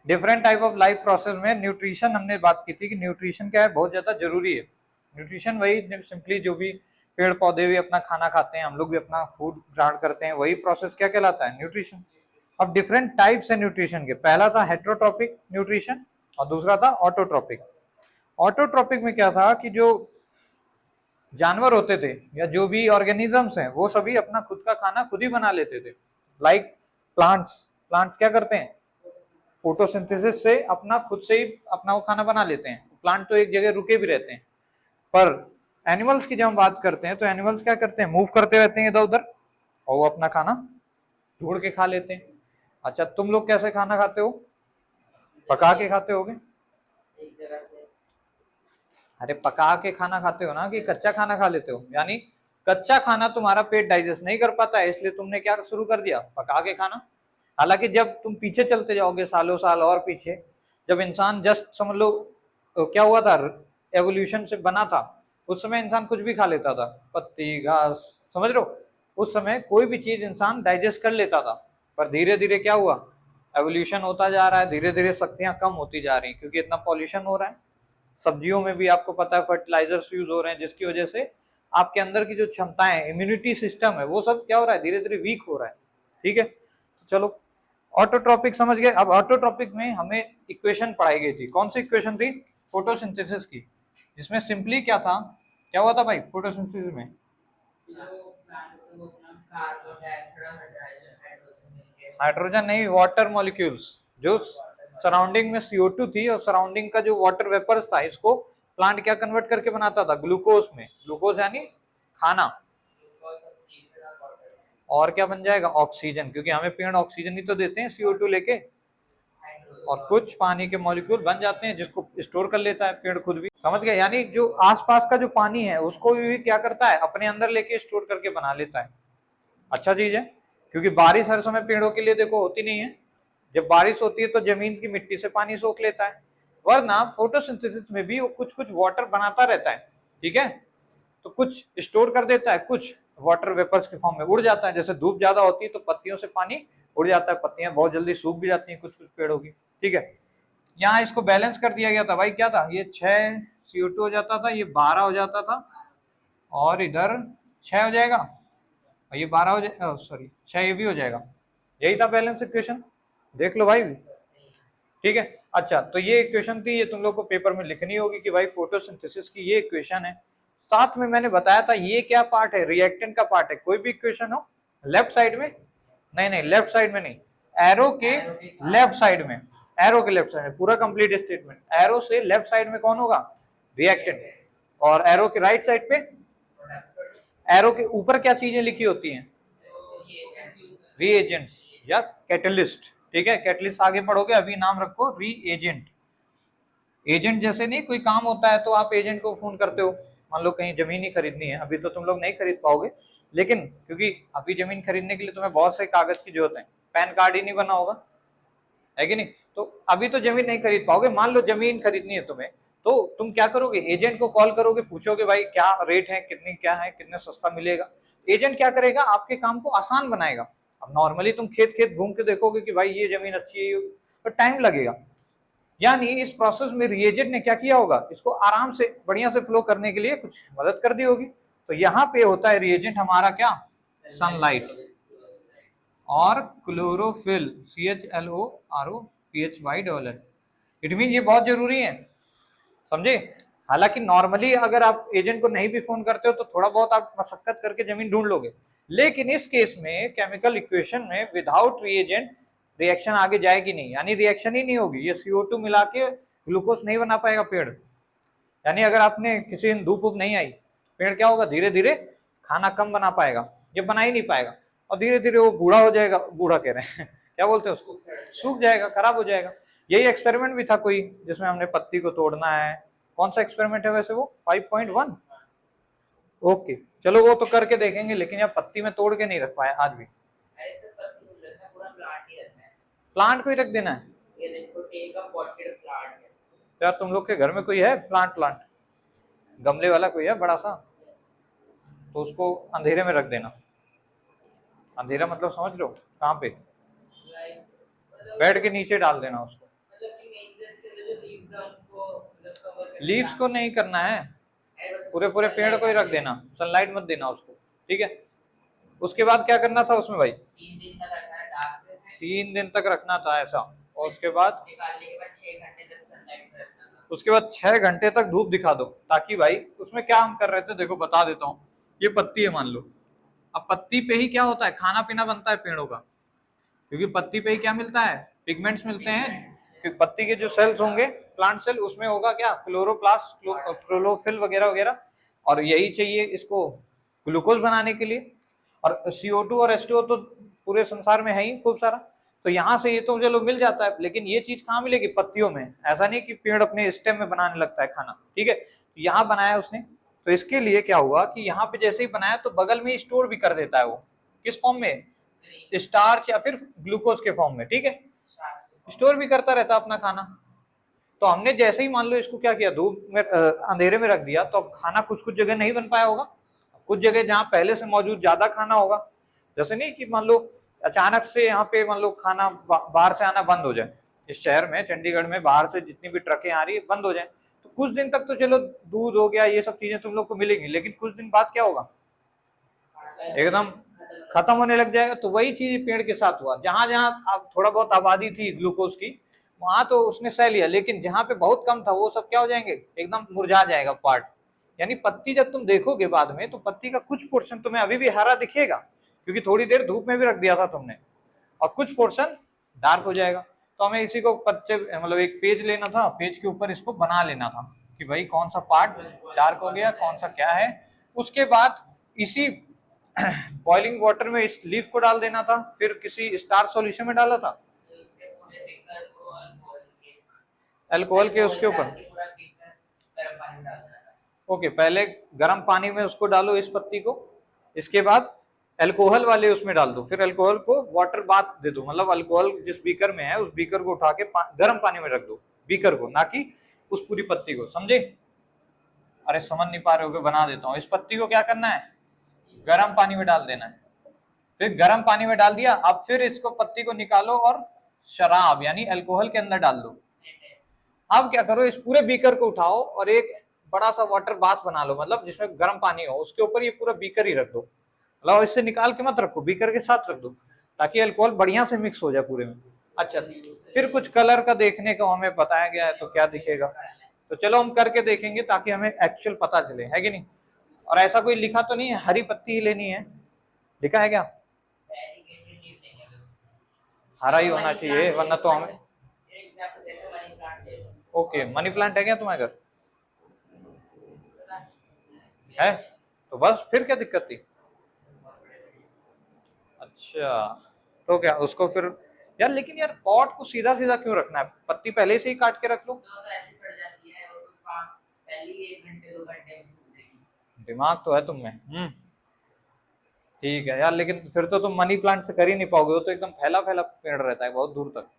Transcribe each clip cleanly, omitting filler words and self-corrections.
Different type of life process में nutrition हमने बात की थी कि न्यूट्रिशन क्या है, बहुत ज्यादा जरूरी है। न्यूट्रिशन वही सिंपली जो भी पेड़ पौधे भी अपना खाना खाते हैं, हम लोग भी अपना फूड ग्रहण करते हैं, वही प्रोसेस क्या कहलाता है, न्यूट्रिशन। अब डिफरेंट टाइप्स है न्यूट्रिशन के, पहला था हेट्रोट्रॉपिक न्यूट्रिशन और दूसरा था ऑटोट्रॉपिक। ऑटोट्रॉपिक में क्या था कि जो जानवर होते थे या जो भी ऑर्गेनिजम्स हैं वो सभी अपना खुद का खाना खुद ही बना लेते थे। लाइक प्लांट्स, प्लांट्स क्या करते हैं, फोटोसिंथेसिस से अपना खुद से ही अपना वो खाना बना लेते हैं। प्लांट तो एक जगह रुके भी रहते हैं। पर एनिमल्स की जब हम बात करते हैं तो एनिमल्स क्या करते हैं, मूव करते रहते हैं इधर उधर और वो अपना खाना ढूंढ के खा लेते हैं। अच्छा, तुम लोग कैसे खाना खाते हो, पका के खाते होगे? अरे पका के खाना खाते हो ना कि कच्चा खाना खा लेते हो? यानी कच्चा खाना तुम्हारा पेट डाइजेस्ट नहीं कर पाता है, इसलिए तुमने क्या शुरू कर दिया, पका के खाना। हालांकि जब तुम पीछे चलते जाओगे सालों साल और पीछे, जब इंसान जस्ट समझ लो क्या हुआ था, एवोल्यूशन से बना था, उस समय इंसान कुछ भी खा लेता था, पत्ती घास, समझ लो उस समय कोई भी चीज इंसान डाइजेस्ट कर लेता था। पर धीरे धीरे क्या हुआ, एवोल्यूशन होता जा रहा है, धीरे धीरे शक्तियां कम होती जा रही क्योंकि इतना पॉल्यूशन हो रहा है। सब्जियों में भी आपको पता है फर्टिलाइजर्स यूज हो रहे हैं, जिसकी वजह से आपके अंदर की जो क्षमताएं, इम्यूनिटी सिस्टम है, वो सब क्या हो रहा है, धीरे धीरे वीक हो रहा है। ठीक है, चलो ऑटोट्रॉपिक समझ गए। अब ऑटोट्रॉपिक में हमें इक्वेशन पढ़ाई गई थी, कौन सी इक्वेशन थी, फोटोसिंथेसिस की, जिसमें सिंपली क्या था, क्या हुआ था भाई फोटोसिंथेसिस में, हाइड्रोजन नहीं, वाटर मॉलिक्यूल्स, जो सराउंडिंग में CO2 थी और सराउंडिंग का जो वाटर वेपर्स था, इसको प्लांट क्या कन्वर्ट करके बनाता था, ग्लूकोज में। ग्लूकोज यानी खाना, और क्या बन जाएगा, ऑक्सीजन, क्योंकि हमें पेड़ ऑक्सीजन ही तो देते हैं CO2 लेके, और कुछ पानी के मॉलिक्यूल बन जाते हैं जिसको स्टोर कर लेता है पेड़ खुद भी, समझ गए। यानी जो आसपास का जो पानी है उसको भी क्या करता है, अपने अंदर लेके स्टोर करके बना लेता है। अच्छा चीज है, क्योंकि बारिश हर समय पेड़ों के लिए देखो होती नहीं है। जब बारिश होती है तो जमीन की मिट्टी से पानी सोख लेता है, वरना फोटोसिंथेसिस में भी वो कुछ कुछ वाटर बनाता रहता है। ठीक है, तो कुछ स्टोर कर देता है, कुछ वाटर वेपर्स के फॉर्म में उड़ जाता है। जैसे धूप ज्यादा होती है तो पत्तियों से पानी उड़ जाता है, पत्तियां बहुत जल्दी सूख भी जाती हैं कुछ कुछ पेड़ों की। ठीक है, यहाँ इसको बैलेंस कर दिया गया था भाई, क्या था, ये 6 CO2 हो जाता था, ये 12 हो जाता था, और इधर 6 हो जाएगा, और ये 12 हो जाएगा, सॉरी 6 ये भी हो जाएगा। यही था बैलेंस इक्वेशन, देख लो भाई। ठीक है, अच्छा तो ये इक्वेशन थी, ये तुम लोग को पेपर में लिखनी होगी कि भाई फोटोसिंथेसिस की ये इक्वेशन है। साथ में मैंने बताया था ये क्या पार्ट है, रिएक्टेंट का पार्ट है। कोई भी इक्वेशन हो लेफ्ट साइड में, नहीं नहीं लेफ्ट साइड में नहीं, एरो के लेफ्ट साइड में, एरो के लेफ्ट साइड में, पूरा कंप्लीट स्टेटमेंट, एरो से लेफ्ट साइड में कौन होगा, रिएक्टेंट, और एरो के राइट साइड पे, एरो के ऊपर क्या चीजें लिखी होती हैं, रीएजेंट्स या कैटलिस्ट। ठीक है, कैटलिस्ट आगे पढ़ोगे, अभी नाम रखो रीएजेंट। एजेंट जैसे नहीं, कोई काम होता है तो आप एजेंट को फोन करते हो, मान लो कहीं जमीन ही खरीदनी है, अभी तो तुम लोग नहीं खरीद पाओगे, लेकिन क्योंकि अभी जमीन खरीदने के लिए तुम्हें बहुत से कागज की जरूरत है, पैन कार्ड ही नहीं बना होगा, है कि नहीं, तो अभी तो जमीन नहीं खरीद पाओगे। मान लो जमीन खरीदनी है तुम्हें, तो तुम क्या करोगे, एजेंट को कॉल करोगे, पूछोगे भाई क्या रेट है, कितनी क्या है, कितने सस्ता मिलेगा। एजेंट क्या करेगा, आपके काम को आसान बनाएगा। अब नॉर्मली तुम खेत खेत घूम के देखोगे कि भाई ये जमीन अच्छी है, तो टाइम लगेगा। यानी इस प्रोसेस में रिएजेंट ने क्या किया होगा, इसको आराम से बढ़िया से फ्लो करने के लिए कुछ मदद कर दी होगी। तो यहाँ पे होता है रिएजेंट हमारा क्या, सनलाइट और क्लोरोफिल, CHLOROPHY। इट मीन ये बहुत जरूरी है, समझे। हालांकि नॉर्मली अगर आप एजेंट को नहीं भी फोन करते हो तो थोड़ा बहुत आप मशक्कत करके जमीन ढूंढ लोगे, लेकिन इस केस में केमिकल इक्वेशन में विदाउट रिएजेंट रिएक्शन आगे जाएगी नहीं, यानी रिएक्शन ही नहीं होगी, ये CO2 मिला के ग्लूकोज नहीं बना पाएगा पेड़। यानी अगर आपने किसी दिन धूप उप नहीं आई, पेड़ क्या होगा, धीरे धीरे खाना कम बना पाएगा, ये बना ही नहीं पाएगा, और धीरे धीरे वो बूढ़ा हो जाएगा, बूढ़ा कह रहे हैं क्या बोलते हैं उसको, सूख जाएगा, खराब हो जाएगा। यही एक्सपेरिमेंट भी था कोई जिसमें हमने पत्ती को तोड़ना है, कौन सा एक्सपेरिमेंट है वैसे वो, 5.1, ओके चलो वो तो करके देखेंगे, लेकिन यार पत्ती में तोड़ के नहीं रख पाए आज भी, प्लांट को ही रख देना है। यार तुम लोग के घर में कोई है प्लांट, गमले वाला कोई है बड़ा सा, तो उसको अंधेरे में रख देना। अंधेरा मतलब समझ लो कहाँ पे, बेड के नीचे डाल देना उसको, लीव्स को नहीं करना है, पूरे पूरे पेड़ को ही रख देना, सनलाइट मत देना उसको, ठीक है। उसके बाद क्या करना था उसमें भाई? 3 दिन तक रखना था ऐसा, और उसके बाद 6 घंटे तक धूप दिखा दो, ताकि भाई उसमें क्या हम कर रहे थे देखो बता देता हूँ। ये पत्ती है मान लो, अब पत्ती पे ही क्या होता है, खाना पीना बनता है पेड़ों का, क्योंकि पत्ती पे ही क्या मिलता है, पिगमेंट्स मिलते हैं। क्योंकि पत्ती के जो सेल्स होंगे प्लांट सेल, उसमें होगा क्या, क्लोरोप्लास्ट, क्लोरोफिल वगैरह वगैरह, और यही चाहिए इसको ग्लूकोज बनाने के लिए। और CO2 और H2O तो पूरे संसार में है ही खूब सारा, तो यहाँ से ये तो चलो मिल जाता है, लेकिन ये चीज कहाँ मिलेगी, पत्तियों में। ऐसा नहीं कि पेड़ अपने स्टेम में बनाने लगता है खाना, ठीक है। यहाँ बनाया उसने, तो इसके लिए क्या हुआ कि यहाँ पे जैसे ही बनाया तो बगल में स्टोर भी कर देता है वो, किस फॉर्म में, स्टार्च या फिर ग्लूकोज के फॉर्म में, ठीक है। स्टोर भी करता रहता अपना खाना। तो हमने जैसे ही मान लो इसको क्या किया, धूप में अंधेरे में रख दिया, तो अब खाना कुछ कुछ जगह नहीं बन पाया होगा, कुछ जगह जहाँ पहले से मौजूद ज्यादा खाना होगा, जैसे नहीं कि मान लो अचानक से यहाँ पे मान लो खाना बाहर से आना बंद हो जाए, इस शहर में चंडीगढ़ में बाहर से जितनी भी ट्रकें आ रही है बंद हो जाए, तो कुछ दिन तक तो चलो दूध हो गया ये सब चीजें तुम लोग को मिलेंगी, लेकिन कुछ दिन बाद क्या होगा, एकदम खत्म होने लग जाएगा। तो वही चीज पेड़ के साथ हुआ, जहां जहां थोड़ा बहुत आबादी थी ग्लूकोज की, वहां तो उसने सह लिया, लेकिन जहां पे बहुत कम था वो सब क्या हो जाएंगे, एकदम मुरझा जाएगा पार्ट। यानी पत्ती जब तुम देखोगे बाद में, तो पत्ती का कुछ पोर्शन तुम्हें अभी भी हरा दिखेगा, क्योंकि थोड़ी देर धूप में भी रख दिया था तुमने, और कुछ पोर्शन डार्क हो जाएगा। तो हमें इसी को पत्ते मतलब एक पेज लेना था, पेज के ऊपर इसको बना लेना था कि भाई कौन सा पार्ट डार्क हो गया, कौन सा क्या है। उसके बाद इसी बॉइलिंग वाटर में इस लीफ को डाल देना था, फिर किसी स्टार सॉल्यूशन में डाला था, अल्कोहल के उसके ऊपर। ओके, पहले गर्म पानी में उसको डालो इस पत्ती को, इसके बाद अल्कोहल वाले उसमें डाल दो, फिर अल्कोहल को वाटर बाथ दे दो, मतलब अल्कोहल जिस बीकर में है उस बीकर को उठा के गर्म पानी में रख दो, बीकर को, ना कि उस पूरी पत्ती को, समझे? अरे समझ नहीं पा रहे हो, बना देता हूँ। इस पत्ती को क्या करना है, गर्म पानी में डाल देना है, फिर गर्म पानी में डाल दिया, अब फिर इसको पत्ती को निकालो और शराब यानी अल्कोहल के अंदर डाल दो। अब क्या करो, इस पूरे बीकर को उठाओ और एक बड़ा सा वाटर बाथ बना लो, मतलब जिसमें गर्म पानी हो, उसके ऊपर ये पूरा बीकर ही रख दो, मतलब इससे निकाल के मत रखो, बीकर के साथ रख दो, ताकि अल्कोहल बढ़िया से मिक्स हो जाए पूरे में। अच्छा, फिर कुछ कलर का देखने को हमें बताया गया है, तो क्या दिखेगा, तो चलो हम करके देखेंगे ताकि हमें एक्चुअल पता चले, है कि नहीं। और ऐसा कोई लिखा तो नहीं है हरी पत्ती ही लेनी है, लिखा है क्या, हरा ही होना चाहिए वरना तो हमें। ओके, मनी प्लांट है क्या तुम्हारे घर, है, तो बस फिर क्या दिक्कत थी। अच्छा, तो क्या उसको फिर, यार लेकिन यार पॉट को सीधा सीधा क्यों रखना है, पत्ती पहले से ही काट के रख लो, दिमाग तो है तुम में। ठीक है यार, लेकिन फिर तो तुम मनी प्लांट से कर ही नहीं पाओगे, वो तो एकदम फैला फैला पेड़ रहता है बहुत दूर तक।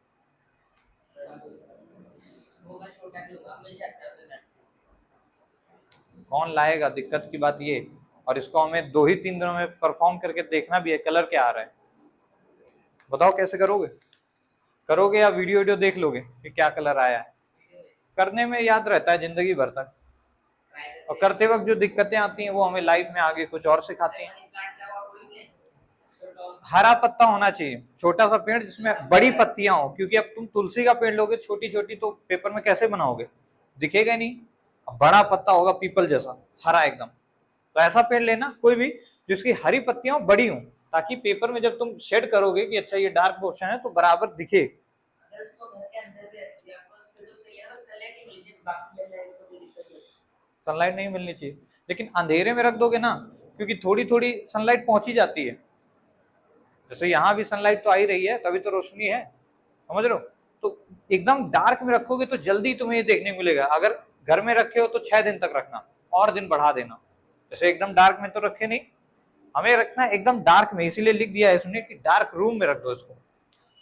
कौन लाएगा, दिक्कत की बात ये, और इसको हमें 2 ही 3 दिनों में परफॉर्म करके देखना भी है, कलर क्या आ रहा है, बताओ कैसे करोगे, करोगे या वीडियो वीडियो देख लोगे कि क्या कलर आया है, करने में याद रहता है जिंदगी भर तक, और करते वक्त जो दिक्कतें आती हैं वो हमें लाइफ में आगे कुछ और सिखाती हैं। हरा पत्ता होना चाहिए, छोटा सा पेड़ जिसमें बड़ी पत्तियां हो, क्योंकि अब तुम तुलसी का पेड़ लोगे छोटी छोटी, तो पेपर में कैसे बनाओगे, दिखेगा नहीं। अब बड़ा पत्ता होगा पीपल जैसा, हरा एकदम, तो ऐसा पेड़ लेना कोई भी जिसकी हरी पत्तियां बड़ी हो, ताकि पेपर में जब तुम शेड करोगे कि अच्छा ये डार्क पोर्शन है, तो बराबर दिखे। सनलाइट नहीं मिलनी चाहिए, लेकिन अंधेरे में रख दोगे ना, क्योंकि थोड़ी थोड़ी सनलाइट पहुंची जाती है, जैसे यहाँ भी सनलाइट तो आ ही रही है, तभी तो रोशनी है, समझ रहे हो। तो एकदम डार्क में रखोगे तो जल्दी तुम्हें ये देखने को मिलेगा, अगर घर में रखे हो तो 6 दिन तक रखना, और दिन बढ़ा देना, जैसे एकदम डार्क में तो रखे नहीं, हमें रखना है एकदम डार्क में, इसीलिए लिख दिया है इसने कि डार्क रूम में रख दो इसको।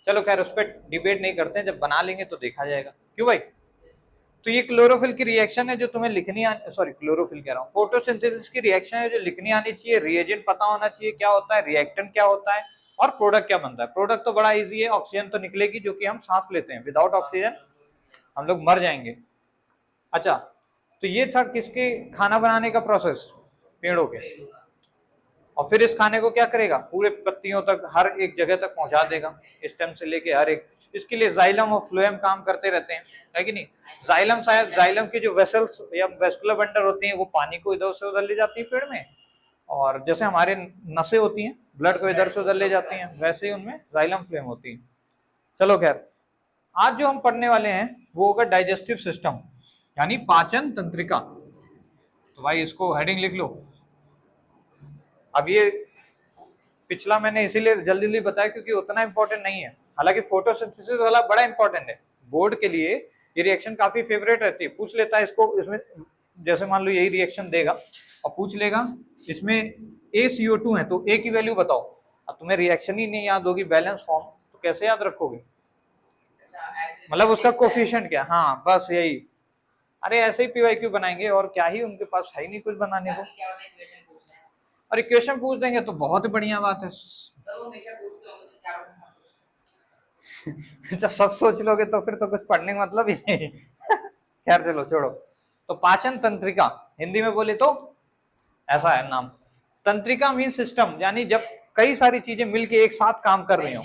चलो खैर उस पर डिबेट नहीं करते हैं, जब बना लेंगे तो देखा जाएगा, क्यों भाई। तो ये क्लोरोफिल की रिएक्शन है जो तुम्हें लिखनी सॉरी क्लोरोफिल कह रहा हूँ, फोटोसिंथेसिस की रिएक्शन है जो लिखनी आनी चाहिए, रिएजेंट पता होना चाहिए क्या होता है, रिएक्टेंट क्या होता है, और प्रोडक्ट क्या बनता है। प्रोडक्ट तो बड़ा इजी है, ऑक्सीजन तो निकलेगी जो कि हम सांस लेते हैं, विदाउट ऑक्सीजन हम लोग मर जाएंगे। अच्छा, तो ये था किसके खाना बनाने का प्रोसेस, पेड़ों के। और फिर इस खाने को क्या करेगा, पूरे पत्तियों तक, हर एक जगह तक पहुंचा देगा, स्टेम से लेके हर एक। इसके लिए जाइलम और फ्लोएम काम करते रहते हैं, है कि नहीं। जाइलम, शायद जाइलम की जो वेसल्स या वेस्कुलर बंडल होती हैं वो पानी को इधर से उधर ले जाती है पेड़ में, और जैसे हमारे नसें होती हैं ब्लड को इधर से उधर ले जाती हैं, वैसे ही उनमें जाइलम फ्लोएम होती है। चलो खैर, आज जो हम पढ़ने वाले हैं वो होगा डाइजेस्टिव सिस्टम, यानी पाचन तंत्रिका। तो भाई इसको हेडिंग लिख लो। अब ये पिछला मैंने इसीलिए जल्दी जल्दी बताया क्योंकि उतना इंपॉर्टेंट नहीं है, हालांकि फोटोसिंथेसिस वाला बड़ा इंपॉर्टेंट है बोर्ड के लिए। ये रिएक्शन काफी फेवरेट रहती है, पूछ लेता है इसको, इसमें जैसे मान लो यही रिएक्शन देगा और पूछ लेगा इसमें ACO2 है तो A की वैल्यू बताओ। अब तुम्हें रिएक्शन ही नहीं याद होगी, बैलेंस फॉर्म, तो कैसे याद रखोगे, मतलब उसका कोफिशिएंट क्या। हाँ बस यही, अरे ऐसे ही PYQ बनाएंगे और क्या ही, उनके पास है ही नहीं कुछ बनाने को। और इक्वेशन पूछ देंगे तो बहुत बढ़िया बात है। जब सब सोच लोगे तो फिर तो कुछ पढ़ने का मतलब ही नहीं। खैर चलो छोड़ो। तो पाचन तंत्रिका, हिंदी में बोले तो ऐसा है नाम। तंत्रिका मीन सिस्टम, यानी जब कई सारी चीजें मिलके एक साथ काम कर रही हो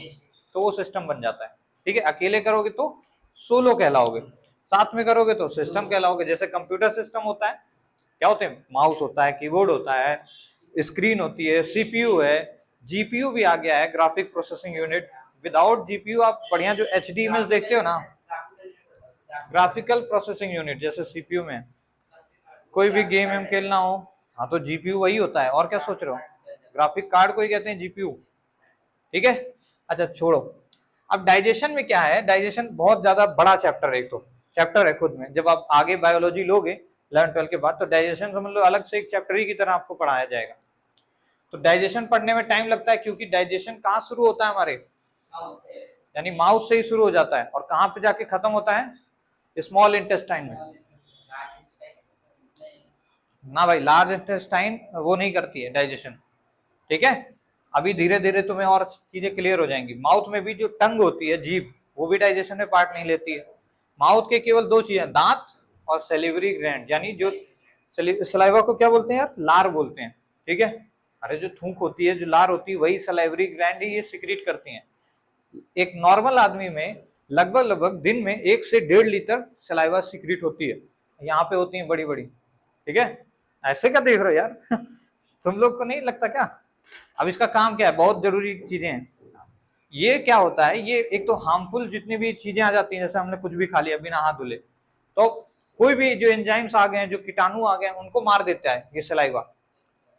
तो वो सिस्टम बन जाता है। ठीक है, अकेले करोगे तो सोलो कहलाओगे, साथ में करोगे तो सिस्टम कहलाओगे। जैसे कंप्यूटर सिस्टम होता है, क्या होते हैं, माउस होता है, कीबोर्ड होता है, स्क्रीन होती है, CPU है, GPU भी आ गया है, graphic processing unit. Without GPU आप बढ़िया जो HD इमेज देखते हो ना, ग्राफिकल प्रोसेसिंग यूनिट, जैसे CPU में कोई भी गेम हम खेलना हो, हाँ तो GPU वही होता है, और क्या सोच रहे हो, ग्राफिक कार्ड को ही कहते हैं GPU। ठीक है, अच्छा छोड़ो। अब डाइजेशन में क्या है, डाइजेशन बहुत ज्यादा बड़ा चैप्टर है, एक तो चैप्टर है खुद में। जब आप आगे बायोलॉजी लोगे 11-12 के बाद तो डाइजेशन समझ लो अलग से एक चैप्टर ही की तरह आपको पढ़ाया जाएगा। तो डाइजेशन पढ़ने में टाइम लगता है क्योंकि डाइजेशन कहाँ शुरू होता है हमारे, यानी माउथ से ही शुरू हो जाता है, और कहाँ पे जाके खत्म होता है, स्मॉल इंटेस्टाइन में। ना भाई, लार्ज इंटेस्टाइन वो नहीं करती है डाइजेशन। ठीक है, अभी धीरे धीरे तुम्हें और चीजें क्लियर हो जाएंगी। माउथ में भी जो टंग होती है, जीभ, वो भी डाइजेशन में पार्ट नहीं लेती है। माउथ के केवल दो चीजें, दांत और सैलिवरी ग्लैंड, यानी जो सलाइवा को क्या बोलते हैं यार, लार बोलते हैं। ठीक है, अरे जो थूक होती है, जो लार होती है, वही सलाइवरी ग्लैंड ही ये सिक्रीट करती हैं। एक नॉर्मल आदमी में लगभग लगभग दिन में 1 से 1.5 लीटर सलाइवा सिक्रीट होती है, यहाँ पे होती है बड़ी बड़ी। ठीक है, ऐसे क्या देख रहे हो यार। तुम लोग को नहीं लगता क्या। अब इसका काम क्या है, बहुत जरूरी चीजें हैं। ये क्या होता है, ये एक तो हार्मफुल जितनी भी चीजें आ जाती हैं, जैसे हमने कुछ भी खा लिया बिना हाथ धुले, तो कोई भी जो एंजाइम्स आ गए हैं, जो कीटाणु आ गए हैं, उनको मार देता है ये सलाइवा।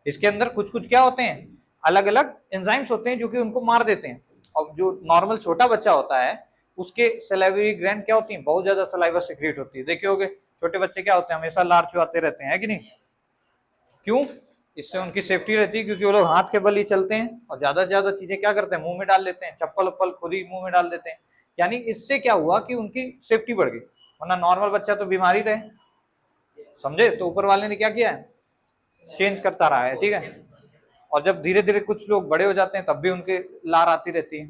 इसके अंदर कुछ कुछ क्या होते हैं, अलग अलग एंजाइम्स होते हैं जो कि उनको मार देते हैं। और जो नॉर्मल छोटा बच्चा होता है उसके सलाइवरी ग्लैंड क्या होती है, बहुत ज्यादा सलाइवा सिक्रीट होती है। देखे होगे छोटे बच्चे क्या होते हैं, हमेशा लार चुआते रहते हैं, कि नहीं। क्यों, इससे उनकी सेफ्टी रहती है, क्योंकि वो लोग हाथ के बल ही चलते हैं और ज्यादा से ज्यादा चीजें क्या करते हैं, मुंह में डाल लेते हैं, चप्पल उप्पल खुद ही मुंह में डाल देते हैं। यानी इससे क्या हुआ कि उनकी सेफ्टी बढ़ गई, वरना नॉर्मल बच्चा तो बीमारी रहे, समझे। तो ऊपर वाले ने क्या किया है, चेंज करता रहा है। ठीक है, और जब धीरे धीरे कुछ लोग बड़े हो जाते हैं तब भी उनके लार आती रहती है,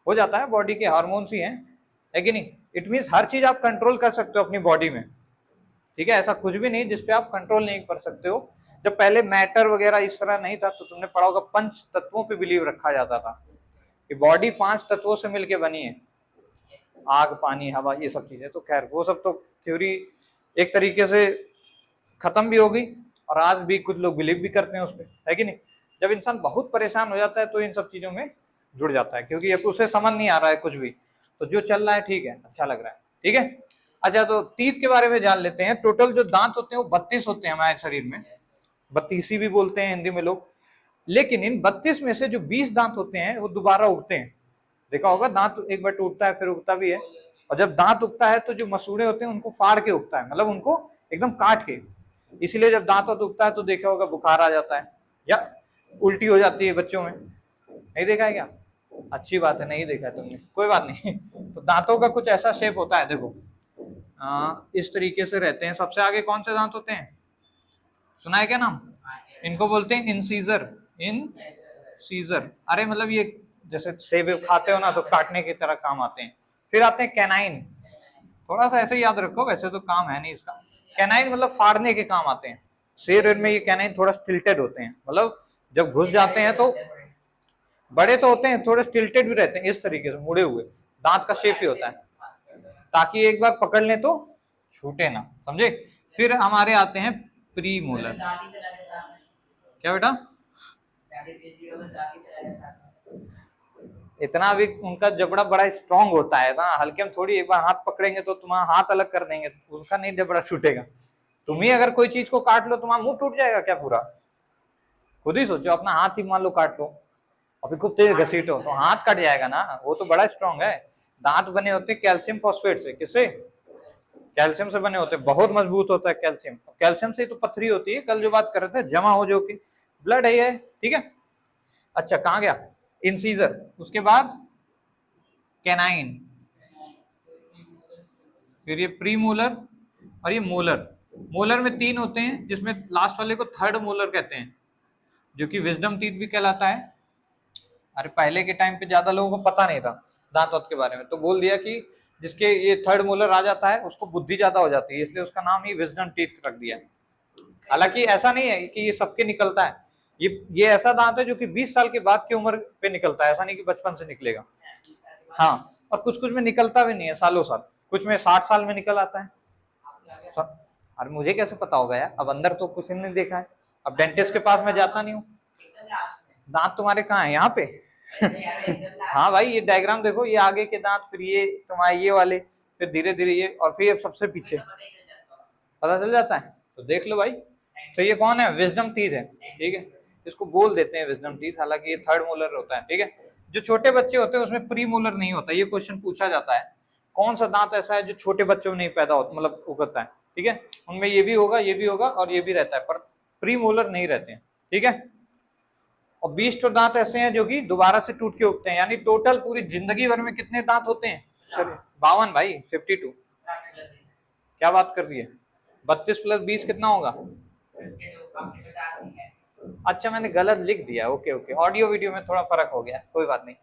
हो जाता है, बॉडी के हार्मोन्स ही हैं, है कि नहीं। इट मीन्स हर चीज आप कंट्रोल कर सकते हो अपनी बॉडी में। ठीक है, ऐसा कुछ भी नहीं जिसपे आप कंट्रोल नहीं कर सकते हो। जब पहले मैटर वगैरह इस तरह नहीं था तो तुमने पढ़ा होगा, 5 तत्वों पे बिलीव रखा जाता था कि बॉडी 5 तत्वों से मिलके बनी है, आग, पानी, हवा, ये सब चीजें। तो खैर वो सब तो थ्योरी एक तरीके से खत्म भी हो गई, और आज भी कुछ लोग बिलीव भी करते हैं उस पर, है कि नहीं। जब इंसान बहुत परेशान हो जाता है तो इन सब चीजों में जुड़ जाता है, क्योंकि अब उसे समझ नहीं आ रहा है कुछ भी, तो जो चल रहा है ठीक है, अच्छा लग रहा है। ठीक है, अच्छा तो टीथ के बारे में जान लेते हैं। टोटल जो दांत होते हैं वो 32 होते हैं हमारे शरीर में, 32 भी बोलते हैं हिंदी में लोग। लेकिन इन 32 में से जो 20 दांत होते हैं वो दोबारा उगते हैं। देखा होगा, दांत एक बार टूटता है फिर उगता भी है, और जब दांत उगता है तो जो मसूड़े होते हैं उनको फाड़ के उगता है, मतलब उनको एकदम काट के। इसीलिए जब दांत उगता है तो देखा होगा बुखार आ जाता है या उल्टी हो जाती है बच्चों में, नहीं देखा है क्या। अच्छी बात है, नहीं देखा है तुमने, कोई बात नहीं। तो दांतों का कुछ ऐसा शेप होता है, देखो इस तरीके से रहते हैं। सबसे आगे कौन से दांत होते हैं, सुना है क्या नाम, इनको बोलते हैं इंसीजर। इंसीजर, अरे मतलब ये जैसे सेब खाते हो ना तो काटने की तरह काम आते हैं। फिर आते हैं कैनाइन, थोड़ा सा ऐसे याद रखो, वैसे तो काम है नहीं इसका। कैनाइन मतलब फाड़ने के काम आते हैं। शेर में ये कैनाइन थोड़ा स्टिल्टेड होते हैं, मतलब जब घुस जाते हैं तो बड़े तो होते हैं, थोड़े स्टिल्टेड भी रहते हैं, इस तरीके से मुड़े हुए, दांत का शेप ही होता है, ताकि एक बार पकड़ लें तो छूटे ना, समझे। फिर हमारे आते हैं प्री मोलर। क्या बेटा? इतना भी उनका जबड़ा बड़ा स्ट्रांग होता है ना, हल्के में थोड़ी, एक बार हाथ पकड़ेंगे तो तुम्हारा हाथ अलग कर देंगे, उनका नहीं जबड़ा छूटेगा। तुम ही अगर कोई चीज को काट लो, तुम्हारा मुंह टूट जाएगा क्या पूरा? खुद ही सोचो, अपना हाथ ही मान लो काट लो, अभी खूब तेज घसीटो तो हाथ कट जाएगा ना, वो तो बड़ा स्ट्रांग है। दांत बने होते हैं कैल्शियम फॉस्फेट से, किससे? कैल्शियम से बने होते हैं, बहुत मजबूत होता है कैल्शियम। कैल्शियम से तो पथरी होती है, कल जो बात कर रहे थे, जमा हो जो कि ब्लड है ये, ठीक है। अच्छा कहाँ गया? इंसीजर, उसके बाद कैनाइन, फिर ये प्री मोलर और ये मोलर। मोलर में 3 होते हैं, जिसमें लास्ट वाले को थर्ड मोलर कहते हैं, जो कि विजडम टीथ भी कहलाता है। अरे पहले के टाइम पे ज्यादा लोगों को पता नहीं था दांत वात के बारे में, तो बोल दिया कि जिसके ये थर्ड मोलर आ जाता है उसको बुद्धि ज्यादा हो जाती है, इसलिए उसका नाम ही विजडम टीथ रख दिया। हालांकि ऐसा नहीं है कि ये सबके निकलता है, ये ऐसा दांत है जो कि 20 साल के बाद की उम्र पे निकलता है, ऐसा नहीं कि बचपन से निकलेगा। हाँ, और कुछ कुछ में निकलता भी नहीं है सालों साल, कुछ में 60 साल में निकल आता है। अरे मुझे कैसे पता होगा यार, अब अंदर तो कुछ नहीं देखा है, अब डेंटिस्ट के पास मैं जाता नहीं हूँ। दांत तुम्हारे कहाँ है? यहाँ पे? हाँ भाई, ये डायग्राम देखो, ये आगे के दांत, फिर ये तुम्हारे ये वाले, फिर धीरे धीरे ये, और फिर ये सबसे पीछे, पता चल जाता है। तो देख लो भाई। तो ये कौन है? विजडम टीथ है, ठीक है, इसको बोल देते हैं विजडम टीथ, हालांकि ये थर्ड मोलर होता है, ठीक है। जो छोटे बच्चे होते हैं उसमें प्री मोलर नहीं होता, ये क्वेश्चन पूछा जाता है, कौन सा दांत ऐसा है जो छोटे बच्चों में नहीं पैदा होता, मतलब उगता है, ठीक है। उनमें ये भी होगा, ये भी होगा, और ये भी रहता है, पर प्री मोलर नहीं रहते हैं, ठीक है। और 20 तो दांत ऐसे हैं जो कि दोबारा से टूट के उगते हैं, यानी टोटल पूरी जिंदगी भर में कितने दांत होते हैं? 52 भाई, 52। क्या बात कर रही है? 32 + 20 कितना होगा? अच्छा मैंने गलत लिख दिया, ओके ओके, ऑडियो वीडियो में थोड़ा फर्क हो गया, कोई बात नहीं,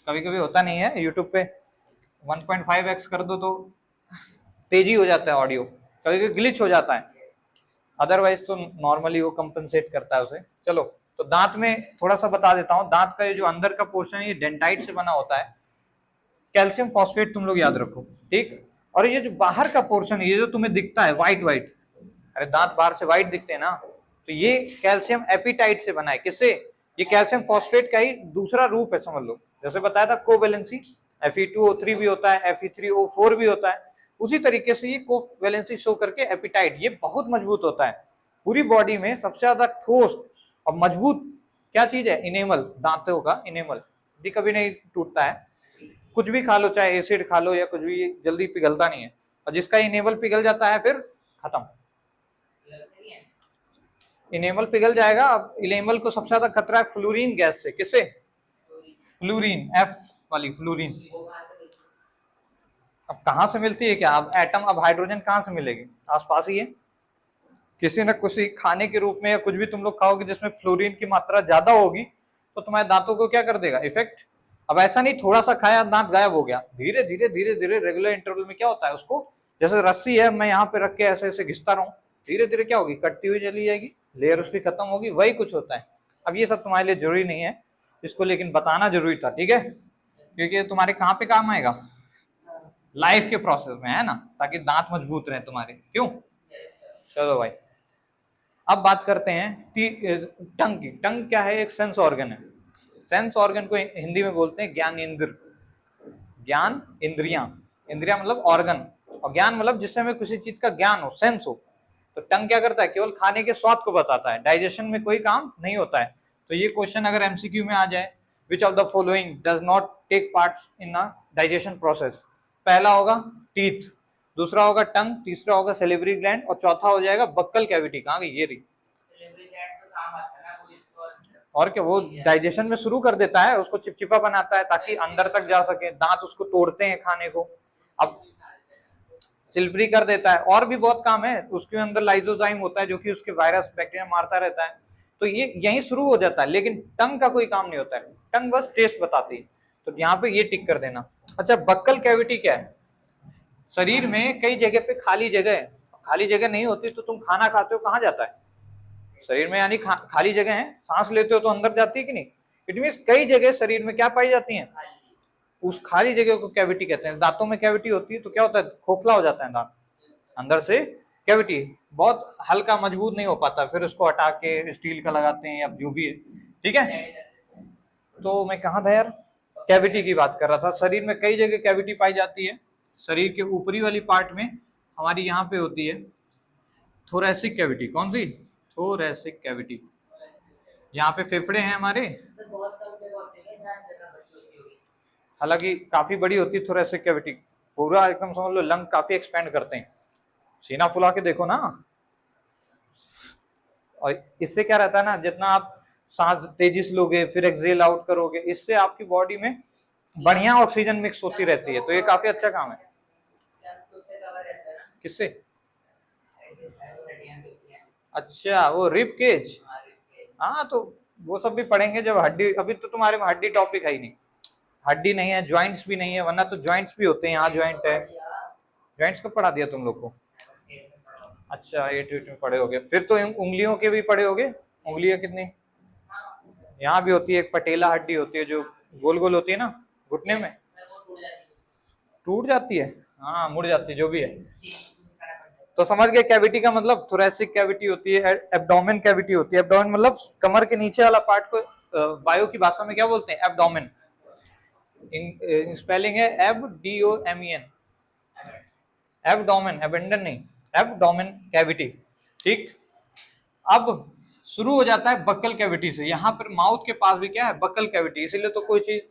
कभी कभी होता नहीं है, यूट्यूब पे 1.5x कर दो तो तेजी हो जाता है ऑडियो, कभी कभी ग्लिच हो जाता है, अदरवाइज तो नॉर्मली वो कंपनसेट करता है उसे। चलो, तो दांत में थोड़ा सा बता देता हूँ, दांत का ये जो अंदर का पोर्शन है ये डेंटाइट से बना होता है, कैल्शियम फॉस्फेट तुम लोग याद रखो, ठीक। और ये जो बाहर का पोर्शन है, ये जो तुम्हें दिखता है व्हाइट व्हाइट, अरे दांत बाहर से व्हाइट दिखते हैं ना, तो ये कैल्शियम एपिटाइट से बना है, किससे? ये कैल्शियम फॉस्फेट का ही दूसरा रूप है, समझ लो, जैसे बताया था कोवैलेंसी, Fe2O3 भी होता है, Fe3O4 भी होता है, उसी तरीके से ये कोवैलेंसी शो करके एपिटाइट, ये बहुत मजबूत होता है, पूरी बॉडी में सबसे ज्यादा ठोस और मजबूत क्या चीज है? इनेमल, दांतों का इनेमल, ये कभी नहीं टूटता है, कुछ भी खा लो, चाहे एसिड खा लो या कुछ भी, जल्दी पिघलता नहीं है, और जिसका इनेमल पिघल जाता है फिर खत्म, इनेमल पिघल जाएगा। अब इनेमल को सबसे ज्यादा खतरा है फ्लोरीन गैस से, किससे? फ्लोरीन, एफ वाली फ्लोरीन। अब कहाँ से मिलती है क्या? अब एटम, अब हाइड्रोजन कहाँ से मिलेगी? आसपास ही है, किसी न किसी खाने के रूप में, या कुछ भी तुम लोग खाओगे जिसमें फ्लोरीन की मात्रा ज्यादा होगी, तो तुम्हारे दांतों को क्या कर देगा? इफेक्ट। अब ऐसा नहीं थोड़ा सा खाया दांत गायब हो गया, धीरे धीरे धीरे धीरे रेगुलर इंटरवल में क्या होता है, उसको जैसे रस्सी है, मैं यहाँ पे रख के ऐसे ऐसे घिसता रहूं, धीरे धीरे क्या होगी? कटती हुई चली जाएगी, लेयर उसकी खत्म होगी, वही कुछ होता है। अब ये सब तुम्हारे लिए जरूरी नहीं है इसको, लेकिन बताना जरूरी था, ठीक है, क्योंकि तुम्हारे कहाँ पे काम आएगा? लाइफ के प्रोसेस में, है ना, ताकि दांत मजबूत रहे तुम्हारे, क्यों? चलो भाई, अब बात करते हैं टंग की। टंग क्या है? एक सेंस ऑर्गन है, सेंस ऑर्गन को हिंदी में बोलते हैं ज्ञान इंद्र, ज्ञान इंद्रियां, इंद्रिया मतलब ऑर्गन, और ज्ञान मतलब जिससे हमें किसी चीज का ज्ञान हो, सेंस हो। तो टंग क्या करता है? केवल खाने के स्वाद को बताता है, डाइजेशन में कोई काम नहीं होता है। तो ये क्वेश्चन अगर एमसीक्यू में आ जाए, which of the following does not take part in a digestion process, पहला होगा टीथ, दूसरा होगा टंग, तीसरा होगा सेलिवरी ग्लैंड, और चौथा हो जाएगा बक्कल कैविटी। कहाँ गई ये रही? और क्या, वो डाइजेशन में शुरू कर देता है, उसको चिपचिपा बनाता है ताकि अंदर तक जा सके, दांत उसको तोड़ते हैं खाने को, अब सिल्वरी कर देता है, और भी बहुत काम है, उसके अंदर लाइजोजाइम होता है जो कि उसके वायरस बैक्टीरिया मारता रहता है, तो ये यहीं शुरू हो जाता है, लेकिन टंग का कोई काम नहीं होता है, टंग बस टेस्ट बताती है, तो यहाँ पे ये टिक कर देना। अच्छा, बक्कल कैविटी क्या है? शरीर में कई जगह पे खाली जगह है, खाली जगह नहीं होती तो तुम खाना खाते हो कहाँ जाता है? शरीर में, यानी खाली जगह है, सांस लेते हो तो अंदर जाती है कि नहीं? इट मीन्स कई जगह शरीर में क्या पाई जाती है? उस खाली जगह को कैविटी कहते हैं। दांतों में कैविटी होती है तो क्या होता है? खोखला हो जाता है दांत, अंदर से कैविटी बहुत हल्का मजबूत नहीं हो पाता, फिर उसको हटा के स्टील का लगाते हैं या जो भी है, ठीक है। तो मैं कहाँ था यार? कैविटी की बात कर रहा था। शरीर में कई जगह कैविटी पाई जाती है। शरीर के ऊपरी वाली पार्ट में हमारी यहाँ पे होती है थोरैसिक कैविटी। कौन सी? Thoracic cavity. यहाँ पे फेफड़े हैं हमारे, हालांकि काफी बड़ी होती है थोरैसिक कैविटी, पूरा एकदम समझ लो लंग काफी एक्सपेंड करते हैं। सीना फुला के देखो ना, और इससे क्या रहता है ना, जितना आप सांस तेजी से लोगे फिर एक्सेल आउट करोगे, इससे आपकी बॉडी में बढ़िया ऑक्सीजन मिक्स होती रहती है, तो ये काफी अच्छा काम है। किससे? अच्छा, वो रिब केज। हाँ तो वो सब भी पढ़ेंगे जब हड्डी, अभी तो तुम्हारे में हड्डी टॉपिक है ही नहीं, हड्डी नहीं है, ज्वाइंट्स भी नहीं है, वरना तो ज्वाइंट्स भी होते हैं। यहाँ ज्वाइंट है, ज्वाइंट्स कब पढ़ा दिया तुम लोग को? अच्छा 8 में पढ़े होगे, फिर तो उंगलियों के भी पढ़े होगे। उंगलियां कितनी? यहाँ भी होती है, एक पटेला हड्डी होती है जो गोल गोल होती है ना घुटने में, टूट जाती है, हाँ मुड़ जाती है, जो भी है। तो समझ गए कैविटी का मतलब? थोरैसिक कैविटी होती है, एब्डोमेन कैविटी होती है। एब्डोमेन मतलब कमर के नीचे वाला पार्ट को बायो की भाषा में क्या बोलते हैं? एब्डोमेन। इन स्पेलिंग है एबडोमेन, एब्डोमेन, एबेंडन नहीं, एब्डोमेन कैविटी, ठीक। अब शुरू हो जाता है बक्कल कैविटी से। यहाँ पर माउथ के पास भी क्या है? Buccal cavity. इसीलिए तो कोई चीज